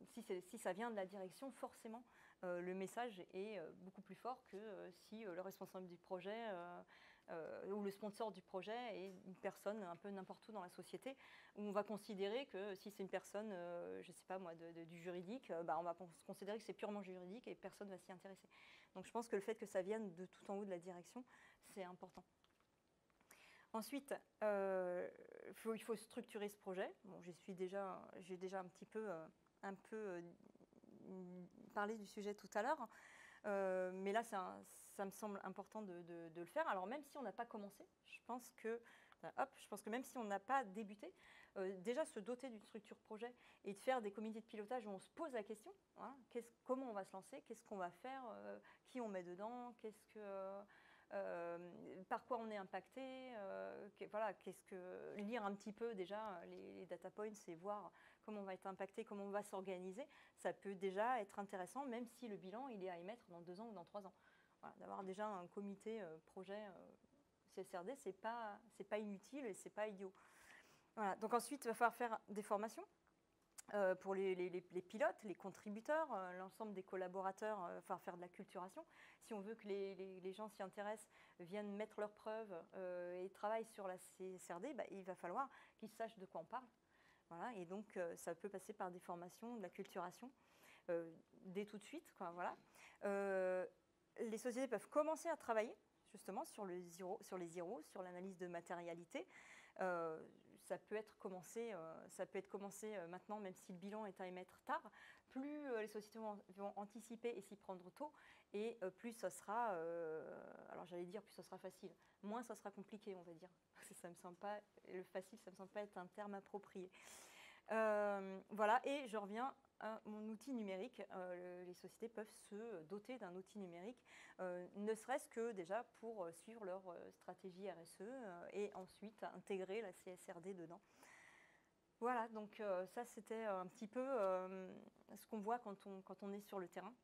A: si ça vient de la direction, forcément, le message est beaucoup plus fort que si le responsable du projet ou le sponsor du projet est une personne un peu n'importe où dans la société, où on va considérer que si c'est une personne, je ne sais pas moi, du juridique, on va considérer que c'est purement juridique et personne ne va s'y intéresser. Donc je pense que le fait que ça vienne de tout en haut de la direction, c'est important. Ensuite, il faut structurer ce projet. Bon, j'ai déjà un petit peu parlé du sujet tout à l'heure, mais là, ça me semble important de le faire. Alors même si on n'a pas commencé, je pense que même si on n'a pas débuté, déjà se doter d'une structure projet et de faire des comités de pilotage où on se pose la question, hein, comment on va se lancer, qu'est-ce qu'on va faire, qui on met dedans, par quoi on est impacté, voilà, lire un petit peu déjà les data points et voir comment on va être impacté, comment on va s'organiser, ça peut déjà être intéressant, même si le bilan il est à émettre dans 2 ans ou dans 3 ans. Voilà, d'avoir déjà un comité projet CSRD, c'est pas inutile et c'est pas idiot. Voilà, donc ensuite, il va falloir faire des formations. Pour les pilotes, les contributeurs, l'ensemble des collaborateurs, faire de la culturation. Si on veut que les gens s'y intéressent, viennent mettre leurs preuves et travaillent sur la CSRD, il va falloir qu'ils sachent de quoi on parle. Voilà, et donc, ça peut passer par des formations, de la culturation, dès tout de suite, quoi, voilà. Les sociétés peuvent commencer à travailler justement sur les zéros, sur l'analyse de matérialité. Ça peut être commencé maintenant, même si le bilan est à émettre tard. Plus les sociétés vont anticiper et s'y prendre tôt, et plus ça sera, alors j'allais dire plus ça sera facile, moins ça sera compliqué, on va dire. Ça me semble pas, le facile, ça me semble pas être un terme approprié. Voilà, et je reviens à mon outil numérique. Les sociétés peuvent se doter d'un outil numérique, ne serait-ce que déjà pour suivre leur stratégie RSE et ensuite intégrer la CSRD dedans. Voilà, donc ça c'était un petit peu ce qu'on voit quand on est sur le terrain.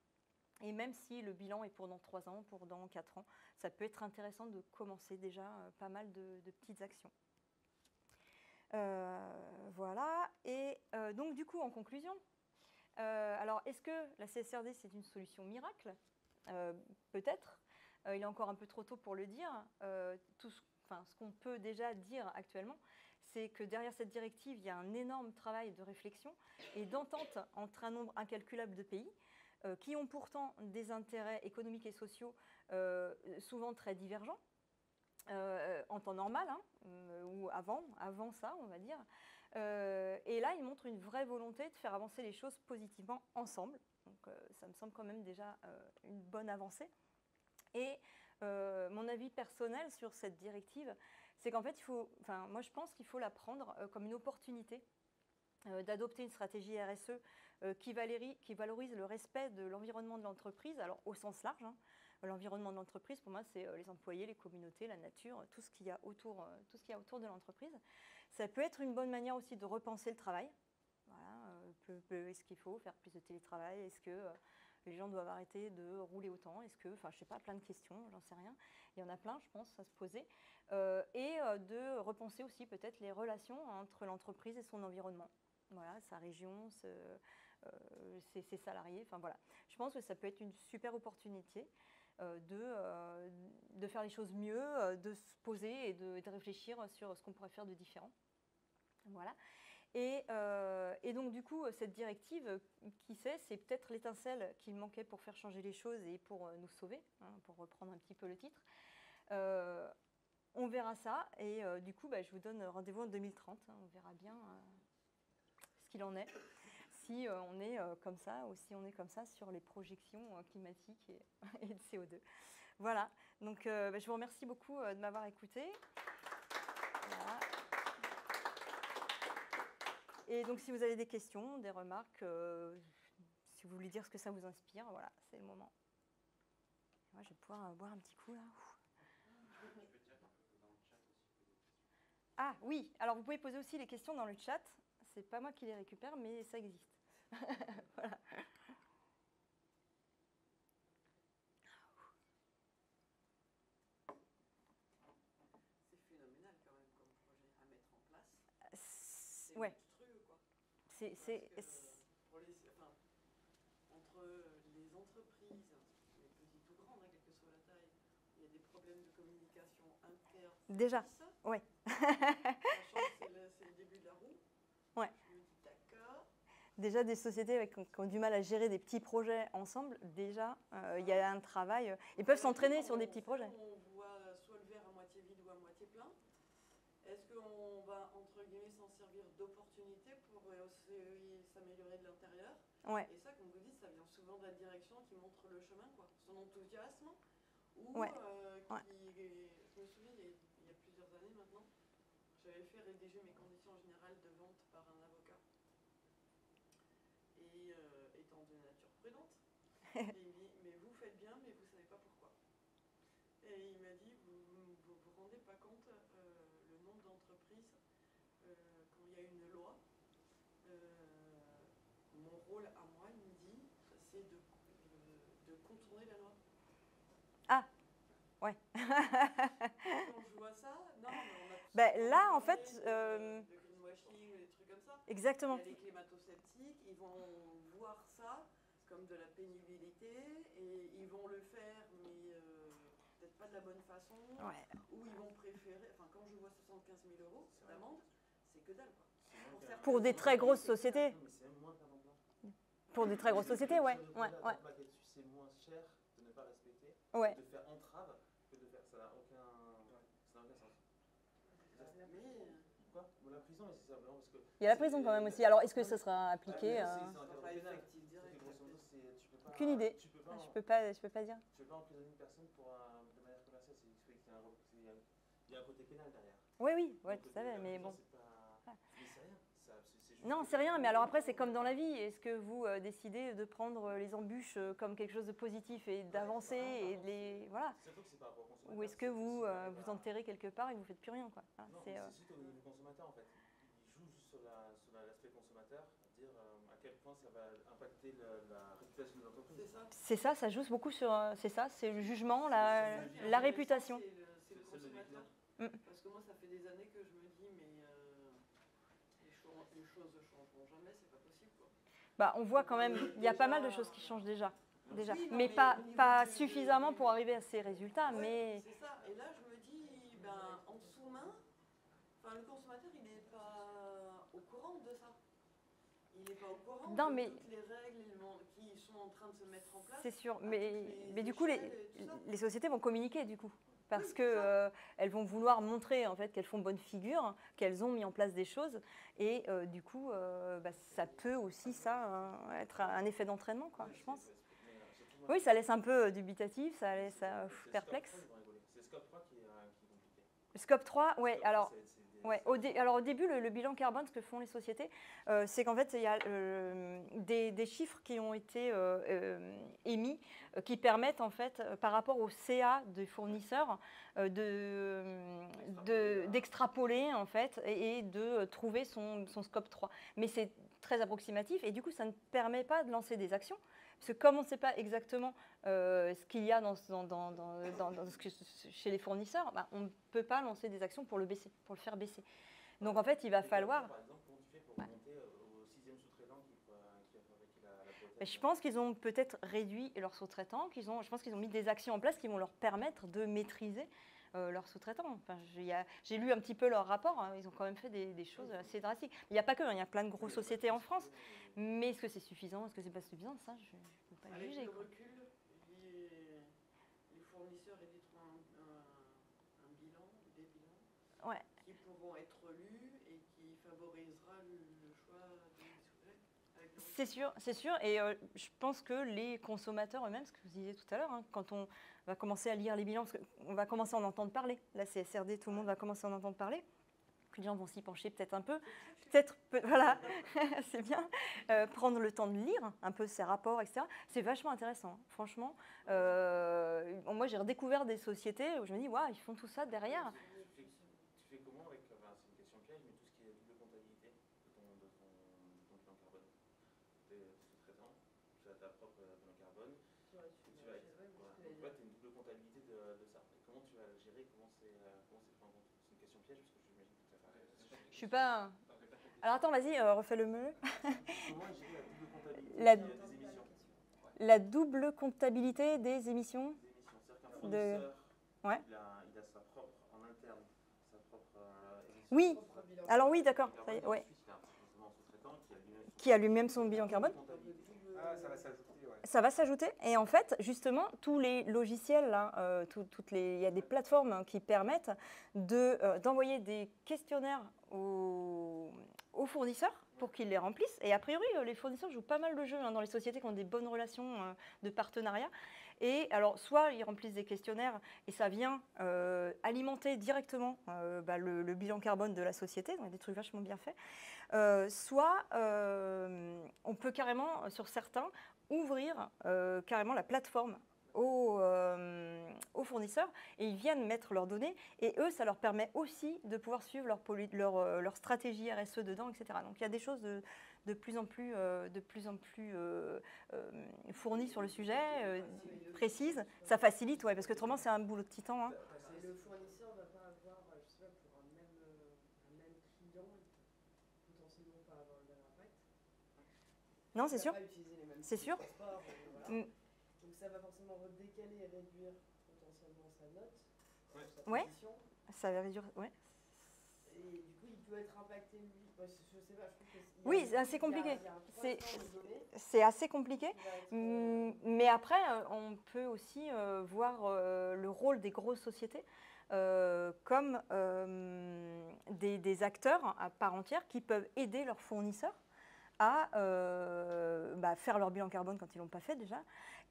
A: Et même si le bilan est pour dans 3 ans, pour dans 4 ans, ça peut être intéressant de commencer déjà pas mal de petites actions. Voilà, et donc du coup en conclusion, Alors, est-ce que la CSRD, c'est une solution miracle? Peut-être. Il est encore un peu trop tôt pour le dire. Ce qu'on peut déjà dire actuellement, c'est que derrière cette directive, il y a un énorme travail de réflexion et d'entente entre un nombre incalculable de pays qui ont pourtant des intérêts économiques et sociaux souvent très divergents. En temps normal, hein, ou avant ça, on va dire. Et là, il montre une vraie volonté de faire avancer les choses positivement ensemble. Donc, ça me semble quand même déjà une bonne avancée. Et mon avis personnel sur cette directive, c'est qu'en fait, moi je pense qu'il faut la prendre comme une opportunité d'adopter une stratégie RSE qui valorise le respect de l'environnement de l'entreprise, alors au sens large. Hein. L'environnement de l'entreprise, pour moi, c'est les employés, les communautés, la nature, tout ce qu'il y a autour de l'entreprise. Ça peut être une bonne manière aussi de repenser le travail. Voilà, est-ce qu'il faut faire plus de télétravail? Est-ce que les gens doivent arrêter de rouler autant? Est-ce que, je sais pas, plein de questions, j'en sais rien. Il y en a plein, je pense, à se poser. Et de repenser aussi peut-être les relations entre l'entreprise et son environnement. Voilà, sa région, ses salariés, enfin voilà. Je pense que ça peut être une super opportunité de faire les choses mieux, de se poser et de réfléchir sur ce qu'on pourrait faire de différent. Voilà. Et donc, du coup, cette directive, qui sait, c'est peut-être l'étincelle qu'il manquait pour faire changer les choses et pour nous sauver, hein, pour reprendre un petit peu le titre. On verra ça. Et du coup, je vous donne rendez-vous en 2030. Hein, on verra bien ce qu'il en est. Si on est comme ça ou si on est comme ça sur les projections climatiques et de CO2. Voilà. Donc, je vous remercie beaucoup de m'avoir écouté. Voilà. Et donc, si vous avez des questions, des remarques, si vous voulez dire ce que ça vous inspire, voilà, c'est le moment. Moi, je vais pouvoir boire un petit coup, là. Ah, oui. Alors, vous pouvez poser aussi les questions dans le chat. C'est pas moi qui les récupère, mais ça existe. Voilà.
B: C'est phénoménal quand même comme projet à mettre en place. C'est
A: ouais.
B: monstrueux, quoi. Entre les entreprises, les petites ou grandes, hein, quelle que soit la taille, il y a des problèmes de communication interne.
A: Déjà, oui.
B: Sachant que c'est le début de la roue.
A: Ouais.
B: Je me dis d'accord.
A: Déjà, des sociétés qui ont du mal à gérer des petits projets ensemble, déjà, il y a un travail. Ils peuvent s'entraîner sur des petits projets.
B: On voit soit le verre à moitié vide ou à moitié plein. Est-ce qu'on va, entre guillemets, s'en servir d'opportunité pour s'améliorer de l'intérieur?
A: Ouais.
B: Et ça, comme vous dites, ça vient souvent de la direction qui montre le chemin, quoi. Son enthousiasme. Ou
A: ouais.
B: Je me souviens, il y a plusieurs années maintenant, j'avais fait rédiger mes conditions générales de vente par un avocat. Et étant de nature prudente, il me dit, mais vous faites bien, mais vous ne savez pas pourquoi. Et il m'a dit, vous vous rendez pas compte le nombre d'entreprises, quand il y a une loi, mon rôle à moi, il me dit, c'est de contourner la loi.
A: Ah, ouais.
B: Quand je vois ça, non, mais on a
A: là, en fait...
B: de greenwashing ou des trucs comme ça.
A: Exactement.
B: Il y a les climato-sceptiques, ils vont voir ça comme de la pénibilité et ils vont le faire, mais peut-être pas de la bonne façon.
A: Ouais.
B: Ou ils vont préférer, enfin quand je vois 75 000 € d'amende, c'est que dalle, quoi.
A: Pour des très grosses sociétés. Pour des très grosses sociétés, ouais.
C: C'est moins cher de ne pas respecter,
A: ouais.
C: de faire entrave que de faire. Ça n'a aucun sens. Quoi? La prison, mais c'est simplement parce que.
A: Il y a la prison quand même aussi. Alors, est-ce que ça sera appliqué Aucune idée. Je peux pas dire.
C: Tu peux pas emprisonner une personne de manière commerciale. Il y a un côté pénal derrière.
A: Oui, tout à fait. Mais bon.
C: Mais c'est rien.
A: Non, c'est rien, mais alors après, c'est comme dans la vie. Est-ce que vous décidez de prendre les embûches comme quelque chose de positif et d'avancer et de les... Voilà. Ou est-ce que vous vous enterrez quelque part et vous ne faites plus rien, quoi.
C: Non, c'est surtout au niveau consommateur, en fait. Il joue juste sur l'aspect consommateur, dire à quel point ça va impacter la réputation de l'entreprise.
A: C'est ça, ça joue beaucoup sur... c'est ça, c'est le jugement, la réputation.
B: C'est le consommateur. Parce que moi, ça fait des années que je me dis, mais... les choses ne changeront jamais, c'est pas possible, quoi.
A: Bah, on voit quand même, il y a pas mal de choses qui changent déjà.
B: Oui, non,
A: Mais
B: mais au
A: pas,
B: niveau
A: pas
B: du-
A: suffisamment pour arriver à ces résultats,
B: Ouais,
A: mais
B: c'est ça. Et là, je me dis, ben, en sous-main, enfin, le consommateur, il n'est pas au courant de ça. Il n'est pas au courant
A: Non,
B: de
A: mais-
B: toutes les règles qui sont en train de se mettre en place.
A: c'est sûr.
B: à toutes
A: Mais du coup,
B: échelles et tout ça.
A: les sociétés vont communiquer du coup. Parce
B: Oui,
A: que
B: c'est ça.
A: elles vont vouloir montrer en fait qu'elles font bonne figure, qu'elles ont mis en place des choses, et du coup, bah, ça peut aussi être un effet d'entraînement, quoi, je pense. Oui, ça laisse un peu dubitatif, ça laisse perplexe.
C: C'est Scope 3 qui est compliqué.
A: Scope 3, ouais,
C: Scope 3,
A: alors.
C: c'est
A: Ouais, alors au début, le bilan carbone, ce que font les sociétés, c'est qu'en fait, il y a des chiffres qui ont été émis qui permettent, en fait, par rapport au CA des fournisseurs, d'extrapoler, en fait, et de trouver son scope 3. Mais c'est très approximatif et du coup, ça ne permet pas de lancer des actions. Parce que comme on ne sait pas exactement ce qu'il y a chez les fournisseurs, bah, on ne peut pas lancer des actions pour le faire baisser. Donc en fait, il va falloir.
C: Par exemple, comment tu fais pour monter au 6e sous-traitant qui a fabriqué la prothèse?
A: Je pense qu'ils ont peut-être réduit leurs sous-traitants, je pense qu'ils ont mis des actions en place qui vont leur permettre de maîtriser leurs sous-traitants. Enfin, j'ai lu un petit peu leur rapport, hein, ils ont quand même fait des choses assez drastiques. Il n'y a pas que, hein, il y a plein de grosses sociétés en France, mais est-ce que c'est suffisant, est-ce que c'est pas suffisant, ça, je ne peux pas
B: Avec
A: juger.
B: le
A: Quoi.
B: recul, les fournisseurs éditeront un bilan, des bilans,
A: Ouais.
B: qui pourront être lus et qui favorisera le choix des sujets.
A: C'est sûr, et je pense que les consommateurs eux-mêmes, ce que vous disiez tout à l'heure, hein, quand on va commencer à lire les bilans, parce qu'on va commencer à en entendre parler, la CSRD, tout le monde va commencer à en entendre parler, que les gens vont s'y pencher peut-être un peu, voilà, c'est bien, prendre le temps de lire un peu ces rapports, etc. C'est vachement intéressant, franchement. Moi, j'ai redécouvert des sociétés où je me dis, waouh, ils font tout ça derrière.
C: Tu fais comment avec, enfin, c'est une question piège, mais tout ce qui est double comptabilité de ton bilan carbone? Tu es sous-traitant, tu as ta propre bilan carbone, tu as une double comptabilité de ça. Et comment tu vas le gérer? Comment c'est pris en compte? C'est une question piège parce que j'imagine que tu as pas.
A: Je suis pas. Alors attends, vas-y, refais-le-moi.
C: Comment gérer la double comptabilité
A: La-
C: des émissions?
A: La double comptabilité des émissions.
C: Des émissions. C'est-à-dire qu'un fournisseur,
A: Ouais.
C: il a sa propre, en interne, sa propre émission.
A: Oui, alors oui, d'accord.
C: Ensuite,
A: Ouais.
C: il a forcément un sous-traitant
A: Qui a lui-même son bilan carbone.
C: Ah, ça va s'ajouter, ouais.
A: Ça va s'ajouter. Et en fait, justement, tous les logiciels, là, il y a des plateformes qui permettent d'envoyer des questionnaires aux fournisseurs pour qu'ils les remplissent. Et a priori, les fournisseurs jouent pas mal de jeux dans les sociétés qui ont des bonnes relations de partenariat. Et alors, soit ils remplissent des questionnaires et ça vient alimenter directement le bilan carbone de la société, donc des trucs vachement bien faits. Soit on peut carrément, sur certains, ouvrir carrément la plateforme aux fournisseurs et ils viennent mettre leurs données et eux, ça leur permet aussi de pouvoir suivre leur stratégie RSE dedans, etc. Donc il y a des choses de plus en plus fournies sur le sujet, précises. Ça facilite, ouais, parce que autrement c'est un boulot de titan. Hein.
D: Et le fournisseur ne va pas avoir, je sais pas, pour un même client, potentiellement pas avoir le même impact.
A: Non, c'est sûr.
D: Il va pas utiliser les mêmes
A: C'est sûr.
D: transports, voilà. Donc ça va forcément redécaler et réduire potentiellement sa note, sa
A: Ouais.
D: position.
A: Ça va réduire. Ouais.
D: Et du coup, il peut être impacté lui. Bah, je sais pas, je trouve que
A: Oui, c'est assez compliqué.
D: C'est
A: C'est assez compliqué. Mais après, on peut aussi voir le rôle des grosses sociétés comme des acteurs à part entière qui peuvent aider leurs fournisseurs à faire leur bilan carbone quand ils ne l'ont pas fait déjà,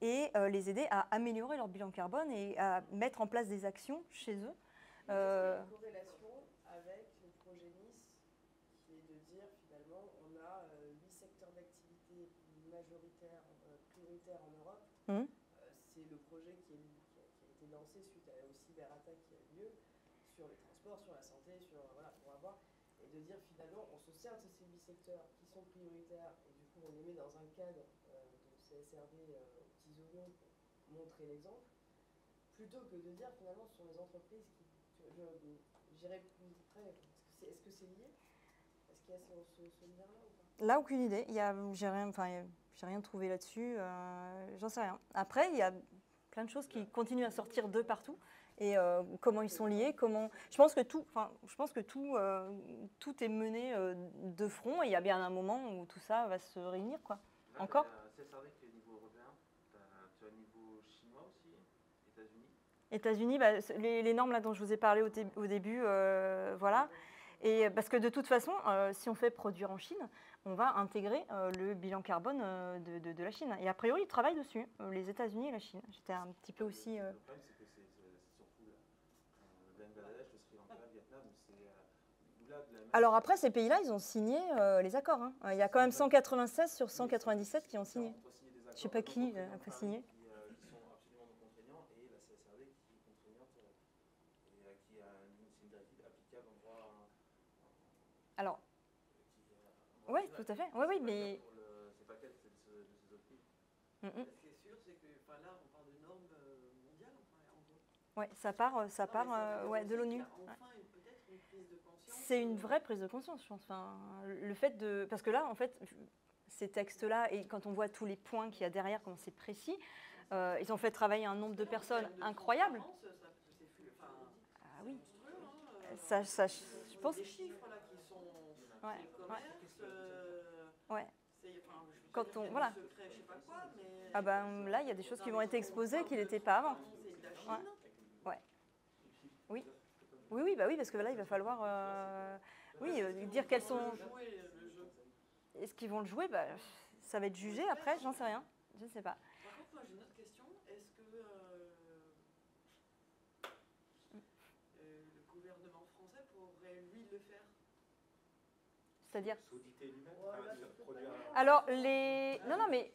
A: et les aider à améliorer leur bilan carbone et à mettre en place des actions chez eux.
D: Est-ce qu'il y a une corrélation avec le projet Nice qui est de dire finalement on a 8 secteurs d'activité majoritaires, prioritaires en Europe. C'est le projet qui a été lancé suite aux cyberattaques qui a eu lieu sur les transports, sur la santé, pour avoir, et de dire finalement on se sert de ces 8 secteurs qui sont prioritaires et du coup on les met dans un cadre de CSRD aux petits oignons pour montrer l'exemple, plutôt que de dire finalement ce sont les entreprises qui... J'irais plus près. Est-ce que c'est lié? Est-ce qu'il y a ce lien-là ou pas?
A: Là, aucune idée. J'ai rien trouvé là-dessus. J'en sais rien. Après, il y a plein de choses qui continuent à sortir de partout. Et comment ils sont liés, Je pense que tout est mené de front. Et il y a bien un moment où tout ça va se réunir, quoi.
C: Là,
A: Encore.
C: CSRD qui est au niveau européen. Tu as au niveau chinois aussi, États-Unis.
A: États-Unis, les normes là dont je vous ai parlé au début, voilà. Et parce que de toute façon, si on fait produire en Chine, on va intégrer le bilan carbone de la Chine. Et a priori, ils travaillent dessus, les États-Unis et la Chine. J'étais un petit peu aussi.
C: Le problème, c'est que c'est surtout le Bangladesh, le Sri Lanka, le Vietnam.
A: Alors après, ces pays-là, ils ont signé les accords. Hein. Il y a quand même 196 sur 197 qui ont signé. Je ne sais pas qui a pas signé.
C: Qui sont absolument non contraignants et la CSRD qui est contraignante et qui a une directive applicable en droit.
A: Alors, oui, tout à fait. Oui, oui, mais.
C: C'est pas quel, c'est de ces autres pays.
B: Ce qui est sûr, c'est que là, on parle de normes mondiales, en gros.
A: Oui, ça part ouais, de l'ONU.
B: Enfin, peut-être une prise de conscience.
A: C'est une vraie prise de conscience, je pense. Enfin, le fait de. Parce que là, en fait, ces textes-là, et quand on voit tous les points qu'il y a derrière, comment c'est précis, ils ont fait travailler un nombre de personnes incroyable. Ah oui. Ça, je pense.
B: Des chiffres là qui sont
A: ouais.
B: commerce.
A: Ouais.
B: Quand on
A: voilà.
B: Secret, je sais pas quoi, mais
A: ah ben là, il y a des choses qui vont être exposées qui n'étaient pas avant. Ouais. Ouais. Oui. Oui, oui, bah oui, parce que là, il va falloir dire quels sont. Est-ce qu'ils vont le jouer ça va être jugé après, j'en sais rien. Je ne sais pas.
B: Par contre, moi, j'ai une autre question. Est-ce que le gouvernement français pourrait, lui, le faire?
A: C'est-à-dire
C: S'auditer lui-même.
A: Alors, Non, mais.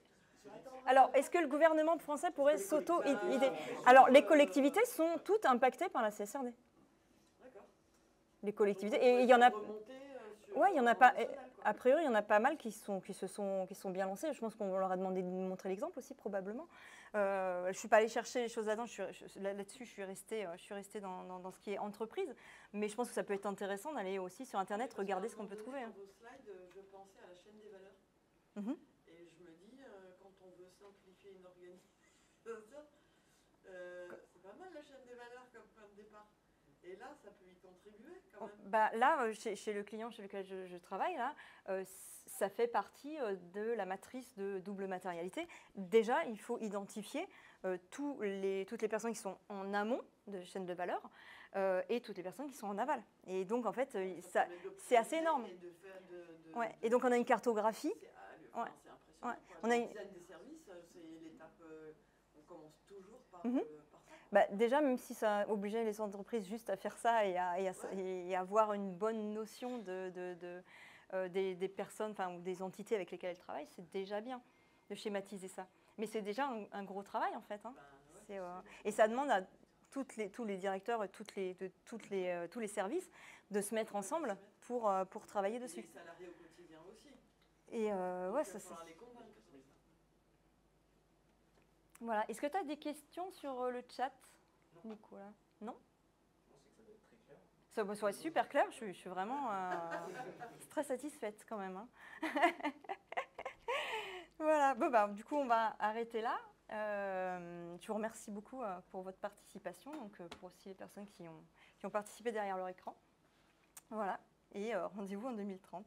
A: Alors, est-ce que le gouvernement français pourrait s'auto-aider? Alors, les collectivités sont toutes impactées par la CSRD.
B: D'accord.
A: Les collectivités. Et il y en a.
B: Ouais,
A: il y en a pas. A priori, il y en a pas mal qui sont bien lancés. Je pense qu'on leur a demandé de montrer l'exemple aussi, probablement. Je ne suis pas allée chercher les choses là-dedans. Là-dessus, je suis restée dans ce qui est entreprise. Mais je pense que ça peut être intéressant d'aller aussi sur Internet regarder ce qu'on peut trouver.
B: Dans vos slides, je pensais à la chaîne des valeurs. Et je me dis, quand on veut simplifier une organisation, c'est pas mal la chaîne des valeurs comme point de départ. Et là, ça peut y contribuer quand même.
A: Là, chez le client chez lequel je travaille, là, ça fait partie de la matrice de double matérialité. Déjà, il faut identifier toutes les personnes qui sont en amont de la chaîne de valeur et toutes les personnes qui sont en aval. Et donc, en fait, c'est assez énorme. Ouais. Et donc, on a une cartographie.
B: C'est impressionnant.
A: On a
B: le design des services, c'est l'étape. On commence toujours par ça.
A: Déjà, même si ça obligeait les entreprises juste à faire ça et à avoir une bonne notion des personnes ou des entités avec lesquelles elles travaillent, c'est déjà bien de schématiser ça. Mais c'est déjà un gros travail, en fait. Hein. Et ça demande à tous les directeurs et tous les services de se mettre ensemble pour travailler dessus.
B: Et les salariés au quotidien aussi.
A: Et ça c'est. Voilà. Est-ce que tu as des questions sur le chat, Nicolas? Non? Ça va être super clair. Je suis vraiment très satisfaite quand même. Hein. Voilà. Du coup, on va arrêter là. Je vous remercie beaucoup pour votre participation, donc pour aussi les personnes qui ont participé derrière leur écran. Voilà. Et rendez-vous en 2030.